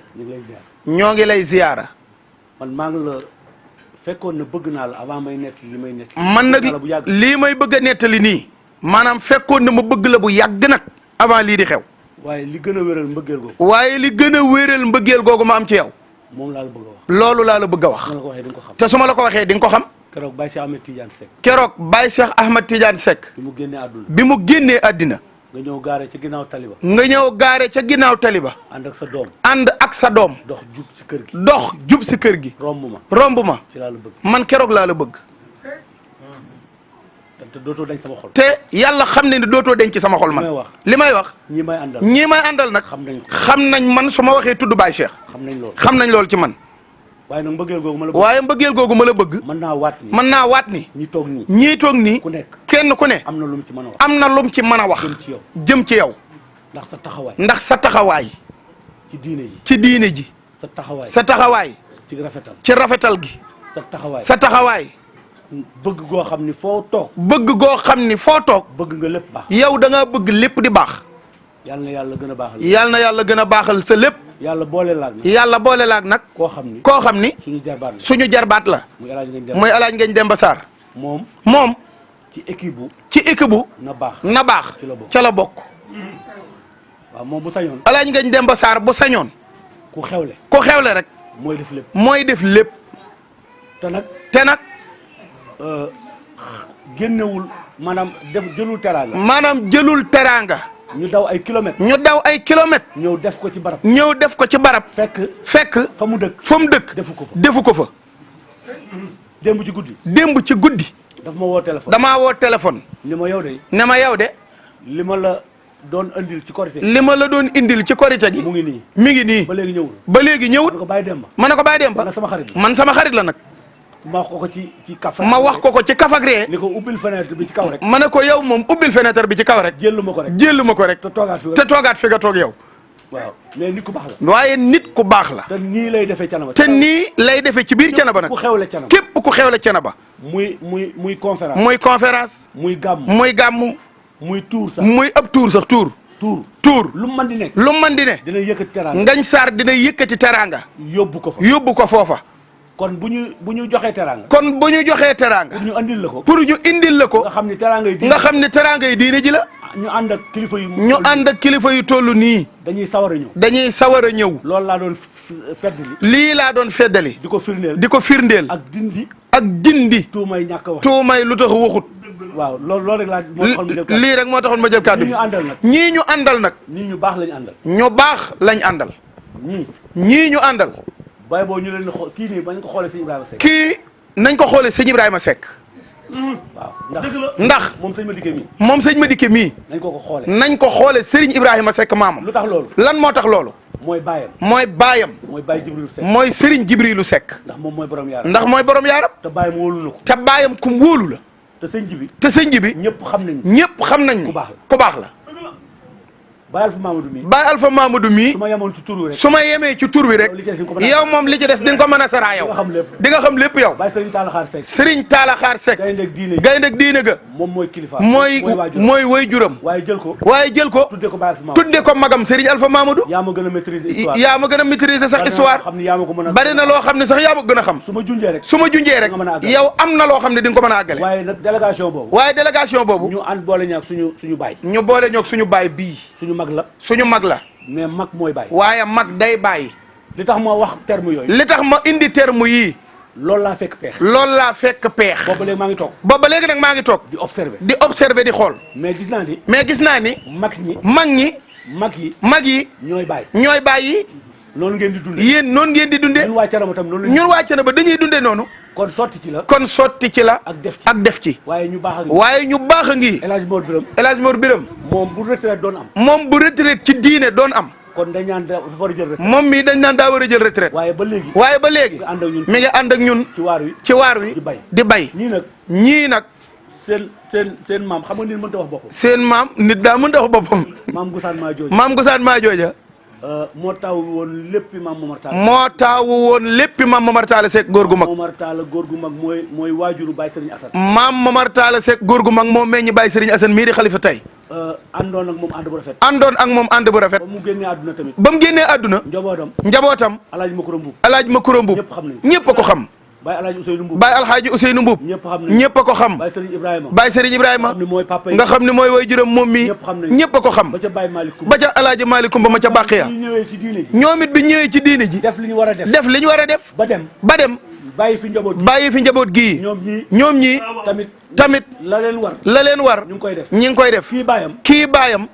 ñoo ngi lay ziyaara man maa ngi la fekkoon na bëgg naa la avant may nekk li may nekk man nag lii may bëgg a nettali nii maanaam fekkoon na ma bëgg la bu yàgg nag avant lii di xew waaye li gën a wéral mbëggeel googu waaye li gën a wéral mbëggeel googu ma am ci yow moom laa la bëgg a wax loolu laa la bëgg a wax te su ma la ko waxee di nga ko xam keroog Baye Cheikh Ahmed Tidiane Seck keroog Baye Cheikh Ahmed Tidiane Seck bi mu génnee àddina nga ñëw gaare ca ginnaaw taliba nga ñëw gaare ca ginnaaw taliba ànd ak sa doom ànd ak sa doom dox jub si kër gi dox jub si kër gi romb ma ci laa la bëgg man keroog laa la bëgg te dootoo denc sama xol te yàlla xam ne ni dootoo denc sama xol man li may wax ñii may àndal nag xam nañ man su ma waxee tudd Baye Cheikh xam nañ loolu ci man waaye nag mbëggeel googu ma la bëgg waaye mbëggeel googu ma la bëgg mën naa waat ni ñii toog nii kenn ku ne am na lu mu ci mën a wax am na lu mu ci mën a wax jëm ci yow ndax sa taxawaay ci diine ji sa taxawaay ci rafetal gi sa taxawaay bëgg goo xam ni foo toog bëgg nga lépp baax yow da ngaa bëgg lépp di baax yàlla na yàlla gën a baaxal yàlla na yàlla gën a baaxal sa lépp yàlla boole laag nag koo xam ni suñu jarbaat la muy Alaaji Ngañ Demba Sarr moom ci équipe bu na baax ca la bokk waaw moom bu sañoon Alaaji Ngañ Demba Sarr bu sañoon ku xewle rek mooy def lépp te nag génnewul maanaam jëlul teraanga ñu daw ay kilomètres ñëw def ko ci barab fekk fa mu dëkk defu ko fa démb ci guddi damaa woo téléphone ne ma yow de li ma la doon indil ci korite gi mi ngi nii ba léegi ñëwul ma ne ko Baye Demba man sama xarit la nag ma wax ko ko ci kaf. ma wax ko ko ci kaf ak ree. ni ko ubbil fenêtre bi ci kaw rek. ma ne ko yow moom ubbil fenêtre bi ci kaw rek. jëllu ma ko rek jëllu ma ko rek. te toogaat fi nga toog yow. waaw mais nit ku baax la. waaye nit ku baax la. te nii lay defee Thiénaba. te nii lay defee ci biir Thiénaba nag. képp ku xewle Thiénaba. képp ku xewle Thiénaba. muy conférence. muy conférence. muy gàmm. muy gàmm. muy tuur sax. muy ëpp tuur sax tuur. tuur lu mu mën di nekk. lu mu mën di ne. dina yëkkati teraanga. Ngagne Sarr dina yëkkati teraanga. yóbbu ko fa yóbbu ko foofa. kon bu ñu joxee teraanga. kon bu ñu joxee teraanga. pour ñu andil la ko. pour ñu indil la ko. nga xam ni teraanga yi. nga xam ni teraanga yi diine ji la. ñu ànd ak kilifa yu. ñu ànd ak kilifa yu toll nii. dañuy sawar a ñëw. dañuy sawar a ñëw. loolu laa doon feddali. lii laa doon feddali. di ko firndeel. di ko firndeel. ak dindi. ak dindi. tuumay ñàkk a wax. tuumay lu tax waxut. waaw loolu rek laa moo taxoon ma jël kàddu. lii rek moo taxoon ma jël kàddu. ñii ñu àndal nag. ñii ñu àndal nag. ñii ñu baax lañ àndal. ñu baax lañ àndal. ñii ñu àndal. bay boo ñu leen di xool kii nii bañ ko xoolee sëñ Ibrahima Seck. kii nañ ko xoolee sëñ Ibrahima Seck. waaw ndax moom sëñ Madické mii. moom sëñ Madické mii. nañ ko xoolee. nañ ko xoolee Serigne Ibrahima Seck maamam. lu tax loolu. lan moo tax loolu. mooy baayam. mooy baayam. mooy Baye Jibrilu Seck. mooy Serigne Jibrilu Seck. ndax moom mooy borom yaaram. ndax mooy borom yaaram. te baayam wóolu na ko. te baayam kum wóolu la. te sëñ Jibi. te sëñ Jibi. ñëpp xam nañ. ñëpp xam nañ ni ku baax la. Baye Alpha Mamadou mii. Baye Alpha Mamadou mii. su ma yemoon ci tur wi rek. su ma yemee ci tur wi rek. yow moom li ci des di nga ko mën a saraa yow. di nga xam lépp yow. Baye Serigne Talla Xaar Seck. Serigne Talla Xaar Seck. gaynde diine ga. moom mooy kilifa. mooy way juram. waaye jël ko. waaye jël ko. tudde ko Baye Alpha Mamadou. tudde ko magam Serigne Alpha Mamadou. yaa ma gën a maîtriser histoire. yaa ma gën a maîtriser sax histoire. bari na loo xam ne sax yaa ma gën a xam. su ma junjee rek. su ma junjee rek. yow am na loo xam ne di nga ko mën a àggale. waaye nag délégation boobu. waaye délégation boobu. ñu ànd boole ñaak suñu baay. ñu boole ñoog suñu baay bii. suñu mag la. suñu mag la. mais mag mooy baay. waaye mag day bàyyi. li tax ma wax terme yooyu. li tax ma indi terme yii. loolu laa fekk peex. loolu laa fekk peex. booba léegi maa ngi toog. booba léegi nag maa ngi toog. di observer. di observer di xool. mais gis naa ni. mais gis naa ni. mag ñi. mag yi. ñooy baay. ñooy bàyyi. noonu ngeen di dundee. yéen noonu ngeen di dundee. ñun waa Thiénaba tam noonu la ñun waa Thiénaba dañuy dundee noonu. kon sotti ci la. kon sotti ci la. ak def ci. waaye ñu baax a ngi. waaye ñu baax a ngi. El Hadj Mor Biram. El Hadj Mor Biram. moom bu retraite doon am. moom bu retraite ci diine doon am. kon dañ naan dafa war a jël retraite. moom mii dañ naan daa war a jël retraite. waaye ba léegi. mi ngi ànd ak ñun. ci waar wi di bay. ñii nag. seen maam xam nga nit mënta wax boppam. seen maam nit daa mënta wax boppam. maam Gusaan maa jooja. maam Gusaan maa jooja. moo taawu woon léppi maam Momar Talla. moo taawu woon léppi maam Momar Talla Seck góor gu mag. Momar Talla góor gu mag mooy waajuru Baye Serigne Assane. maam Momar Talla Seck góor gu mag moo meññ Baye Serigne Assane mii di xalifa tey. àndoon ak moom ànd bu rafet. àndoon ak moom ànd bu rafet. ba mu génnee àdduna tamit. ba mu génnee àdduna. njabootam. Alaaji Makura Mbuub. Alaaji Makura Mbuub. ñëpp xam nañu ñëpp a ko xam. Baye Alaaji Ousseynou Mbuub. Baye Alaaji Ousseynou Mbuub. ñëpp xam nañu ñëpp a ko xam. Baye Serigne Ibrahima. Baye Serigne Ibrahima. nga xam ne mooy way juróom moom mii. ñëpp a ko xam. ba ca Baye Malick Kumba. ba ca Alaaji Malick Kumba ma ca Bàqiya. ñoom it bi ñëwee ci diine ji. def li ñu war a def. def li ñu war a def. ba dem. bàyyi fi njaboot gii. ñoom ñii. tamit. la leen war. ñu ngi koy def. ñi ngi koy def. kii baayam.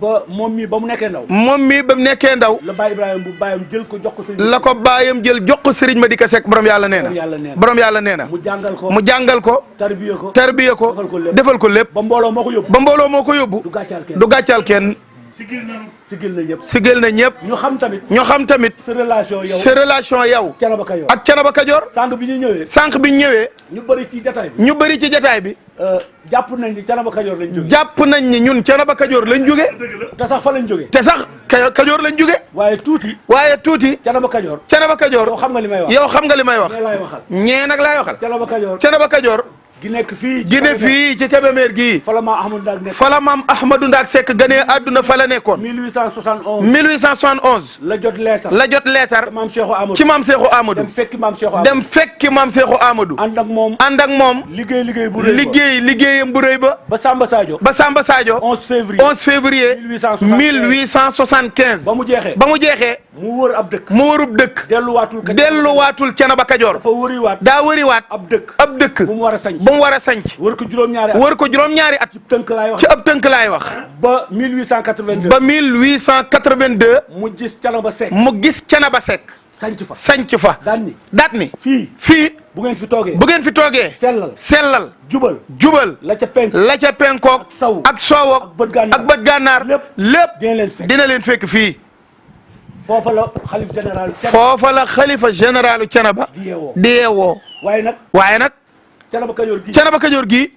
ba moom mii ba mu nekkee ndaw. moom mii ba mu nekkee ndaw. la Baye Ibrahima bu baayam jël ko jox ko Serigne. la ko baayam jël jox ko Serigne Madické Seck borom yàlla nee na. borom yàlla nee na. mu jàngal ko. tarbiya ko. defal ko lépp. ba mbooloo moo ko yóbbu. du gàccal kenn. sigil na ñëpp. ñu xam tamit. sa relation yow. ak Thiénaba Kajoor. sànq bi ñu ñëwee. ñu bëri ci jataay bi. jàpp nañ ni Thiénaba Kajoor lañ jóge. jàpp nañ ni ñun Thiénaba Kajoor lañ jóge. te sax fa lañ jóge. te sax Kajoor lañ jóge. waaye tuuti. Thiénaba Kajoor. yow xam nga li may wax. ñee nag laay waxal. Thiénaba Kajoor. gi nekk fii ci Kébémer gii. fala maam Ahmadou Ndak nekk. fala maam Ahmadou Ndak Seck ganee àdduna fa la nekkoon. 1871. la jot leetar. ci maam Cheikhou Amadou. dem fekki maam Cheikhou Amadou. ànd ak moom. liggéeyam bu rëy ba. ba Samba Sadio. 11 février. 1875. ba mu jeexee. mu wërub dëkk. delluwaatul Thiénaba Kajoor. daa wëriwaat. ab dëkk. bu mu war a sanc. wër ko juróom-ñaari at. ci ab tënk laay wax. ba 1882. mu gis Thiénaba Seck. sanc fa. daat ni. fii. bu ngeen fi toogee. sellal. jubal. la ca penkook. ak soowook. ak bët gànnaar. lépp dina leen fekk fii. foofa la xalif général. foofa la xalifa généralu Thiénaba di yeewoo. waaye nag Thiénaba Kajoor gi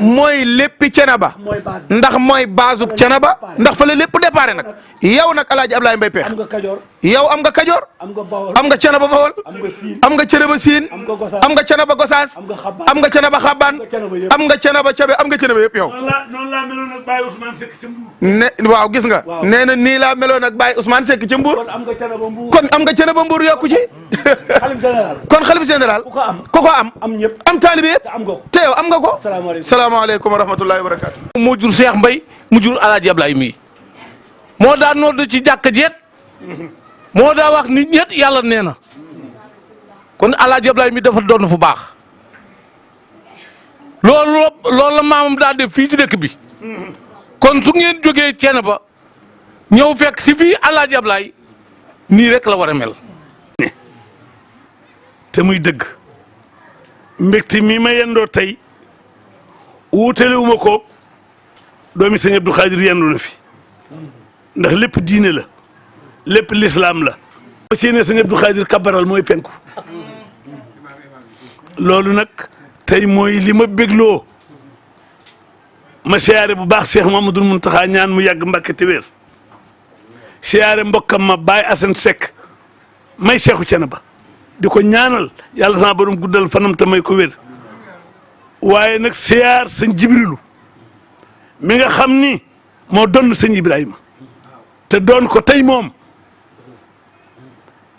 mooy léppi Thiénaba ndax mooy baasub Thiénaba ndax fa la lépp déparé nag yow nag Alaaji Ablaye Mbaye Pekh yow am nga Kajoor am nga Thiénaba Bawol am nga Thiénaba Siin am nga Thiénaba Gosaas am nga Thiénaba Xabaan am nga Thiénaba Cabe am nga Thiénaba yëpp yow. noonu laa meloon ak Baye Ousmane Seck ca Mbour. ne waaw gis nga nee na nii laa meloon ak Baye Ousmane Seck ca Mbour kon am nga Thiénaba Mbour yokku ci kon xalif général ku ko am am taalibe yëpp te yow am nga ko. salaamaaleykum wa rahmatullahi wa barakaatu. moo jur Cheikh Mbaye mu jur Alaaji Ablaye mii moo daa nodd ci jàkka jeet moo daa wax nit ñet yàlla nee na kon Alaaji Ablaye mii dafa doon fu baax loolu la maamam daa def fii ci dëkk bi kon su ngeen jógee Thiénaba ñëw fekk si fii Alaaji Ablaye nii rek la war a mel. te muy dëgg mbégte mi ma yendoo tey wuutalewuma ko doomi sëñ Abdou Khadir yendu na fi ndax lépp diine la lépp lislaam la ba séenee sëñ Abdou Khadir kabaral mooy penku loolu nag tey mooy li ma bégloo ma siyaare bu baax Cheikh Mamadou Mountakha ñaan mu yàgg Mbàkke te wér siyaare mbokkam ma Baye Assane Seck may Seexu Thiénaba di ko ñaanal yàlla sama borom guddal fanam te may ko wér waaye nag siyaar sëñ Jibrilu mi nga xam ni moo doon sëñ Ibrahima te doon ko tey moom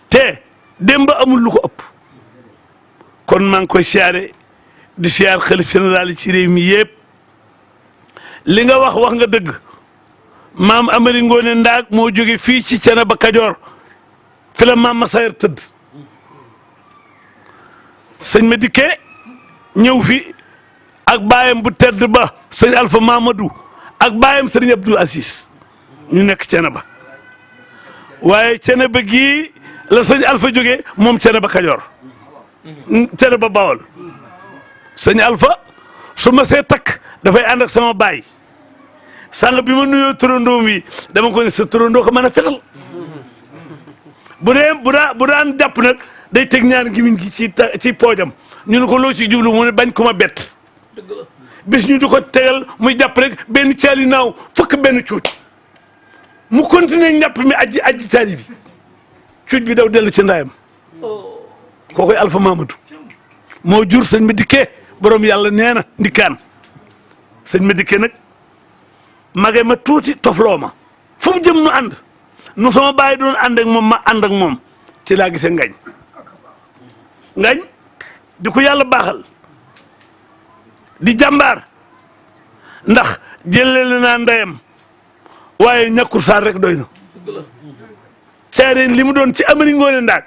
te démb amul lu ko ëpp kon maa ngi koy siyaare di siyaar xalif général yi ci réew mi yëpp li nga wax nga dëgg maam Amari Ngoone Ndaak moo jóge fii ci Thiénaba Kajoor fi la maam Masayer tëdd sëñ ma dikkee ñëw fi ak baayam bu tedd ba sëñ Alpha Mamadou ak baayam sëriñ Abdoul Aziz ñu nekk Thiénaba waaye Thiénaba gii la sëñ Alpha jógee moom Thiénaba Kajoor Thiénaba Bawol sëñ Alpha su ma see takk dafay ànd ak sama baay sàng bi ma nuyoo turandoom yi dama ko ne sa turandoo ko mën a fetal bu daan jàpp nag day teg ñaar gimiñ gi ci poojam ñu ne ko loo ci jublu mu ne bañ ko ma bett bis ñu di ko tegal muy jàpp rek benn caali naaw fukk benn cuuj mu continuer ñàpp mi aji caali bi cuuj bi daw dellu ci ndaayam kookoy Alpha Mamadou moo jur sëñ ma dikkee borom yàlla nee na ndikkaan sëñ ma dikkee nag mage ma tuuti tofloo ma fu mu jëm nu ànd nu sama bàyyi doon ànd ak moom ma ànd ak moom ci laa gisee ngañ di ko yàlla baaxal di jàmbaar ndax jëlele naa ndeyam waaye ñàkkur saar rek doy na caareen li mu doon ci Amari Ngoone Ndaak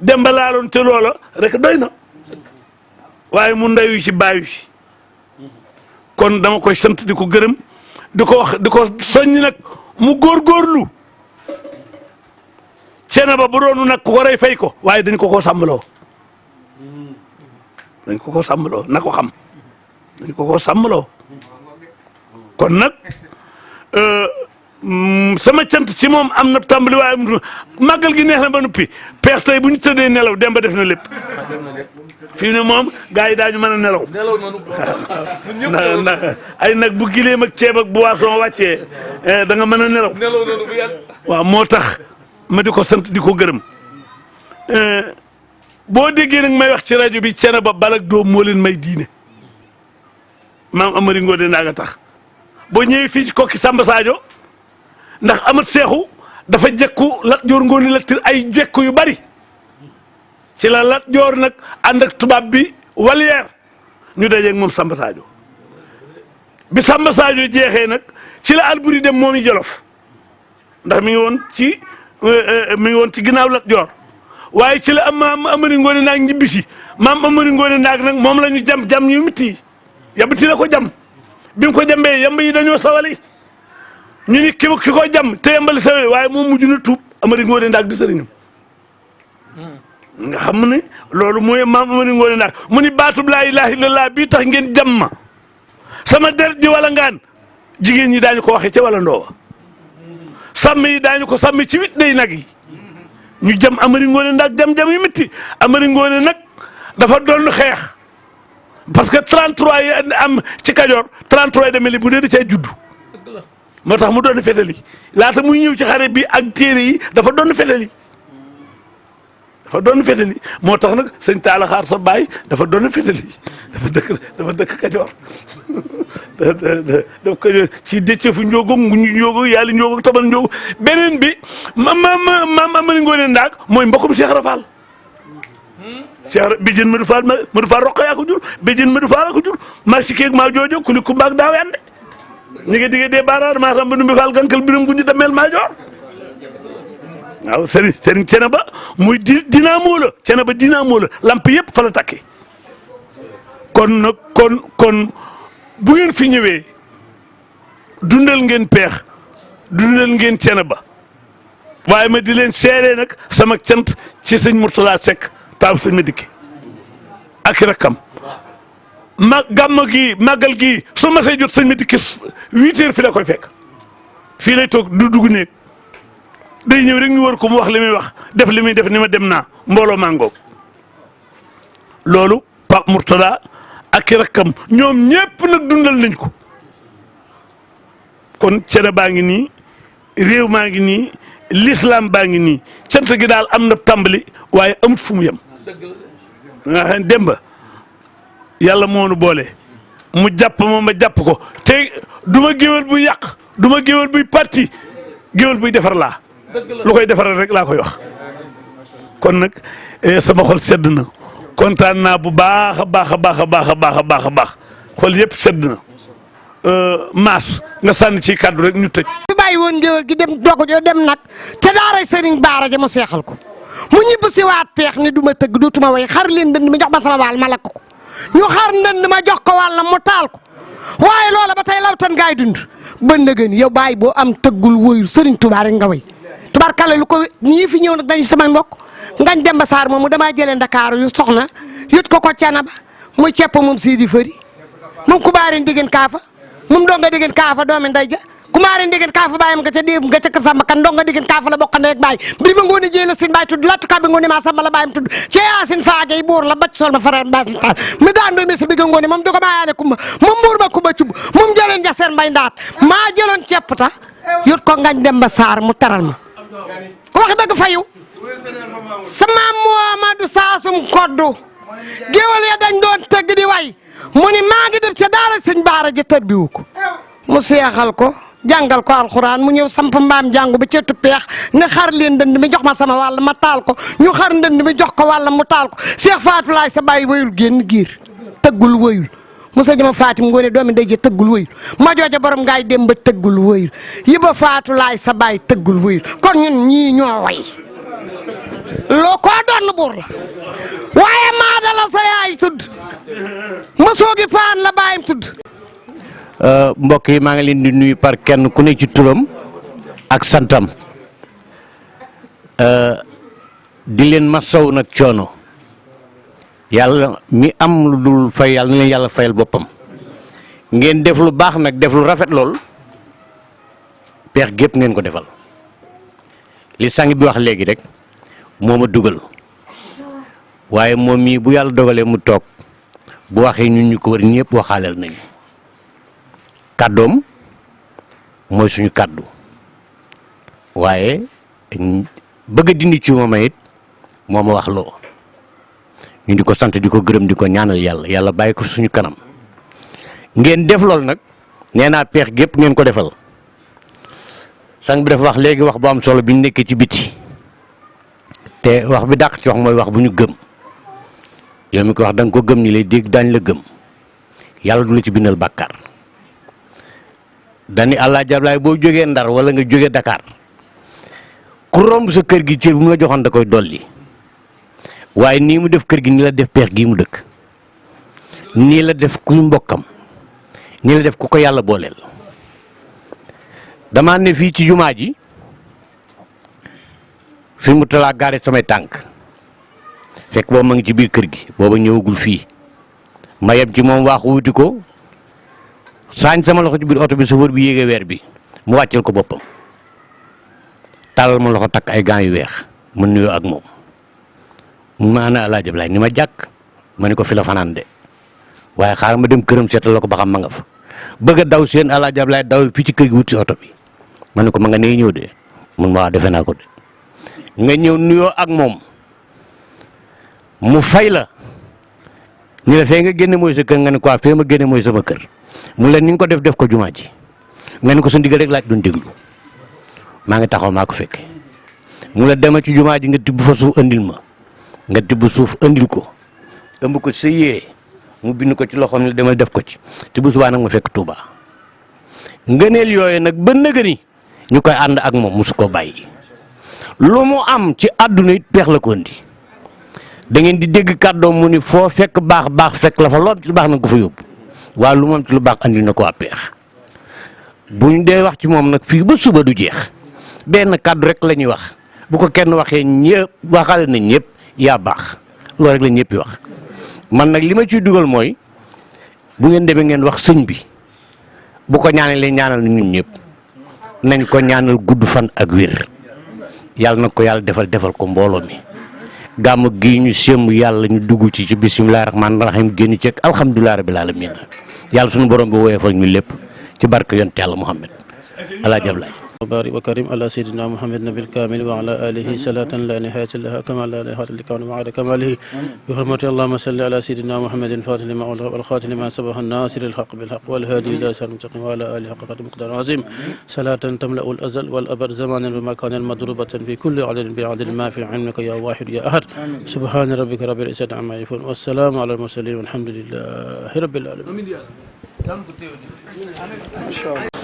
demba laaloon te loola rek doy na waaye mu ndeyu ci baayu ci kon dama koy sant di ko gërëm di ko wax di ko soññ nag mu góorgóorlu Thiénaba bu doonu nag ku ko rey fay ko waaye dañ ko koo sàmmaloo na ko xam dañ ko koo sàmmaloo kon nag sama cant ci moom am na tàmbali waaye màggal gi neex na ba noppi peex tey bu ñu tëddee nelaw dem ba def na lépp fii ne moom gars yi daañu mën a nelaw ay nag bu gileem ak ceeb ak bu waason wàccee da nga mën a nelaw waaw moo tax ma di ko sant di ko gërëm boo déggee nag may wax ci rajo bi Thiénaba balak doom moo leen may diine maam Amari Ngoone Ndaak a tax boo ñëwee fii ci kokki Samba Sadio ndax amat seexu dafa jekku Lat Joor Ngoone Latir ay jekku yu bari ci la Lat Joor nag ànd ak tubaab bi waliyeer ñu dajeeg moom Samba Sadio bi Samba Sadio jeexee nag ci la Alburi dem moom i Jolof ndax mi ngi woon ci ginnaaw Lat Joor waaye ci la am maam Amari Ngoone Ndaak ñibbisi maam Amari Ngoone Ndaak nag moom la ñu jam ñu mitti yabati la ko jam bi mu ko jambee yamba yi dañoo sawali ñu ni ki ko jam te yambali sawali waaye moom mujj na tuub Amari Ngoone Ndaak di sëriñam nga xam ne loolu mooy maam Amari Ngoone Ndaak mu ni baatub laa ilaaha illallaah bii tax ngeen jam ma sama der ji wala ngaan jigéen ñi daañu ko waxee ca wala ndoowa sàmm yi daañu ko sàmm ci 8 day nag yi ñu jam Amari Ngoone Ndak jam-jam yu métti Amari Ngoone nag dafa doon xeex parce que 33 yi am ci Kajoor 33 yi demee li bu dee da cay juddu moo tax mu doon fetali laata muy ñëw ci xare bi ak téere yi dafa doon fetali moo tax nag sëñ Taala Xaar sa baay dafa doon fetali dafa dëkk Kajoor dafa Kajoor ci dëcce fu njóogo nguñu njóogo yàlla njóogo tabal njóogo beneen bi maam Amari Ngoone Ndak mooy mbokkum Cheikh Rafal Cheikh Béjjén Madou Fall Roqaya ko jur Béjjén Madou Fall ko jur maa si keeg maa joojo ku li ku mbaag daaw yande ñu ngi diggee baaraar maa xam ba numbi Fall gankal biram gu ñu demeel maa joor waaw sëriñ Cenaba muy dynamo la Cenaba dynamo la lamp yëpp fa la takki kon nag kon bu ngeen fi ñëwee dundal ngeen peex dundal ngeen Cenaba waaye ma di leen seeree nag sama cant ci sëñ Mourtala Seck taaw sëñ ma dikki ak rakkam gàmm gi màggal gi su ma see jot sëñ ma dikki 8 heures fi la koy fekk fii lay toog du dugg néeg day ñëw rek ñu war ko mu wax li muy wax def li muy def ni ma dem naa mbooloo màngoog loolu Pape Mourtada ak rakkam ñoom ñépp nag dundal nañ ko kon cere baa ngi nii réew maa ngi nii l'islam baa ngi nii cant gi daal am na tàmbali waaye amut fu mu yem nga xam demba yàlla moo nu boole mu jàpp ma jàpp ko te du ma géwél buy yàq du ma géwél buy parti géwél buy defar laa lu koy defaral rek laa koy wax kon nag sama xol sedd na kontaan naa bu baax a baax a baax a baax a baax a baax a baax xol yëpp sedd na maas nga sànni ci kàddu rek ñu tëj. ñu bàyyi woon géwél gi dem doog dem nag ca daaray Sëriñ Baara ja mu seexal ko mu ñibbi si waat peex ni du ma tëgg dootuma way xar leen dënd mi jox ma sama wàll ma lekk ko ñu xar ndënd ma jox ko wàllam mu taal ko waaye loola ba tey lawtan gaay dund ba ndëgën yow bàyyi boo am tëggul woyul Sëriñ Tuubaa rek nga way tubaarkalla lu ko ñii fi ñëw nag dañu samay mbokk ngañ Demba Sarr moomu damaa jëlee Ndakaaru yu soxna yut ko Cenaba muy cepp moom Sidi Fëri moom ku baari ndiggéen kaafa moom donga diggéen kaafa doomi nday ja ku maari ndiggéen kaafa bàyyam nga ca déeb nga ca kasamba kan donga diggéen kaafa la bokk ndey ak baay mbir ma ngoone jéy la sin baay tudd lattu ka bi ngoone maa samba la baayam tudd ci yaasin faagay buur la bacc sol ma fareen baasin taal mi daan doy mi sa bigga ngoone moom duko baayaane kumba moom mbuur ma kumba cub moom jëleen ja seen mbay ndaat maa jëloon cepp ta yut ko ngañ Demba Sarr mu teral ma ku wax dëgg fayu sama Muhammadu Saasum koddu géwal ya dañ doon tëgg di way mu ni maa ngi dem ca daara sëñ Baara ja tërbiwu ko mu seexal ko jàngal ko alxuraan mu ñëw samp mbaam jàngu ba ceetu peex ne xar leen ndënd mi jox ma sama wàll ma taal ko ñu xar ndënd mi jox ko wàll mu taal ko Cheikh Fatou Laay sa bàyyi wayul génn giir tëggul wayul Moussa Jama Fatim Ngoone doomi ndey ja tëggul wayul ma jooja borom ngaay dem ba tëggul wayul Yiba Fatou Laay sa bàyyi tëggul wayul kon ñun ñii ñoo way loo ko doon buur la waaye maa dala sa yaay tudd ma soogi paan la bàyyim tudd mbokk yi maa ngi leen di nuyu par kenn ku ne ci turam ak santam di leen masaw nag coono yàlla mi am lu dul fay yàlla na leen yàlla fayal boppam ngeen def lu baax nag def lu rafet lool peex gépp ngeen ko defal li sang bi wax léegi rek moo ma dugal waaye moom mii bu yàlla dogalee mu toog bu waxee ñun ñu ko war ñëpp waxaaleel nañu kàddoom mooy suñu kàddu waaye bëgg a dindi ci moom it moo ma wax loo ñu di ko sant di ko gërëm di ko ñaanal yàlla yàlla bàyyi ko suñu kanam ngeen def lool nag nee naa peex gépp ngeen ko defal sang bi dafa wax léegi wax bu am solo bi ñu nekkee ci biti te wax bi dàq ci wax mooy wax bu ñu gëm yow mi ko wax da nga ko gëm ni lay dégg daañ la gëm yàlla du la ci bindal bàkkaar dani Alaaji Ablaay boo jógee Ndar wala nga jógee Dakar ku romb sa kër gi cër bu mu la joxoon da koy dolli waaye nii mu def kër gi ni la def peex gii mu dëkk nii la def kuy mbokkam nii la def ku ko yàlla booleel dama ne fii ci jumaa ji fi mu talaa gaare samay tànk fekk boobu ma ngi ci biir kër gi booba ñëwagul fii ma yem ci moom waaxu wuti ko saañ sama loxo ci biir oto bi chauffeur bi yéegee weer bi mu wàcceel ko boppam tàllal ma loxo takk ay gants yu weex ma nuyoo ak moom mu ma ana Alaaji Ablaay ni ma jàkk ma ni ko fi la fanaan de waaye xaaral ma dem këram seetal la ko ba xam ma nga fa bëgg a daw seen Alaaji Ablaay daw fii ci kër gi wut si oto bi ma ne ko ma nga nee ñëw de mun ma wax defe naa ko de nga ñëw nuyoo ak moom mu fay la ni la fee nga génne mooy sa kër nga ne quoi fee ma génne mooy sama kër mu leen ni nga ko def ko jumaa ji nga ne ko sa ndigal rek laaj doon déglu maa ngi taxaw maa ko fekke mu la demal ci jumaa ji nga tibb fa suuf andil ma nga tibb suuf andil ko ëmb ko sa yére mu bind ko ci loxoom ne demal def ko ci te bu subaa nag ma fekk Touba ngëneel yooyu nag ba nëgëni ñu koy ànd ak moom mosu ko bàyyi lu mu am ci àdduna it peex la ko indi da ngeen di dégg kàddoom mu ni foo fekk baax fekk la fa lool ci lu baax na ko fa yóbbu waaye lu mu am ci lu baax andi na ko waa peex buñ dee wax ci moom nag fii ba suba du jeex benn kàddu rek la ñuy wax bu ko kenn waxee ñëpp waxale nañ ñëpp yaa baax loolu rek la ñëpp wax man nag li ma ciy dugal mooy bu ngeen demee ngeen wax sëñ bi bu ko ñaanalee ñaanal na ñun ñëpp nañ ko ñaanal gudd fan ak wér yàlla na ko yàlla defal ko mbooloo mi gàmm gii ñu sémb yàlla ñu dugg ci bisimilah rahmaani rahiim génn ci ak alhamdulilah rabbil alamin yàlla suñu borom bi woyofal ñu lépp ci barke yonent yàlla Muhammad Alaaji Ablaay وبارك وكريم على سيدنا محمد النبي الكامل وعلى آله صلاة لا نهاية لها كما لا نهاية لكون وعلى كماله بحرمة اللهم صل على سيدنا محمد الفاتح لما أغلق والخاتم لما سبق الناصر الحق بالحق والهادي إلى صراط المستقيم وعلى آله حق قدر مقدار عظيم صلاة تملأ الأزل والأبد زمانا ومكانا مضروبة في كل عدد بعدد ما في علمك يا واحد يا أحد سبحان ربك رب العزة عما يصفون والسلام على المرسلين والحمد لله رب العالمين.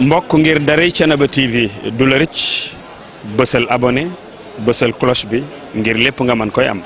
mbokk ngir daray Thiénaba TV du la rëcc bësal abonné bësal cloche bi ngir lépp nga mën koy am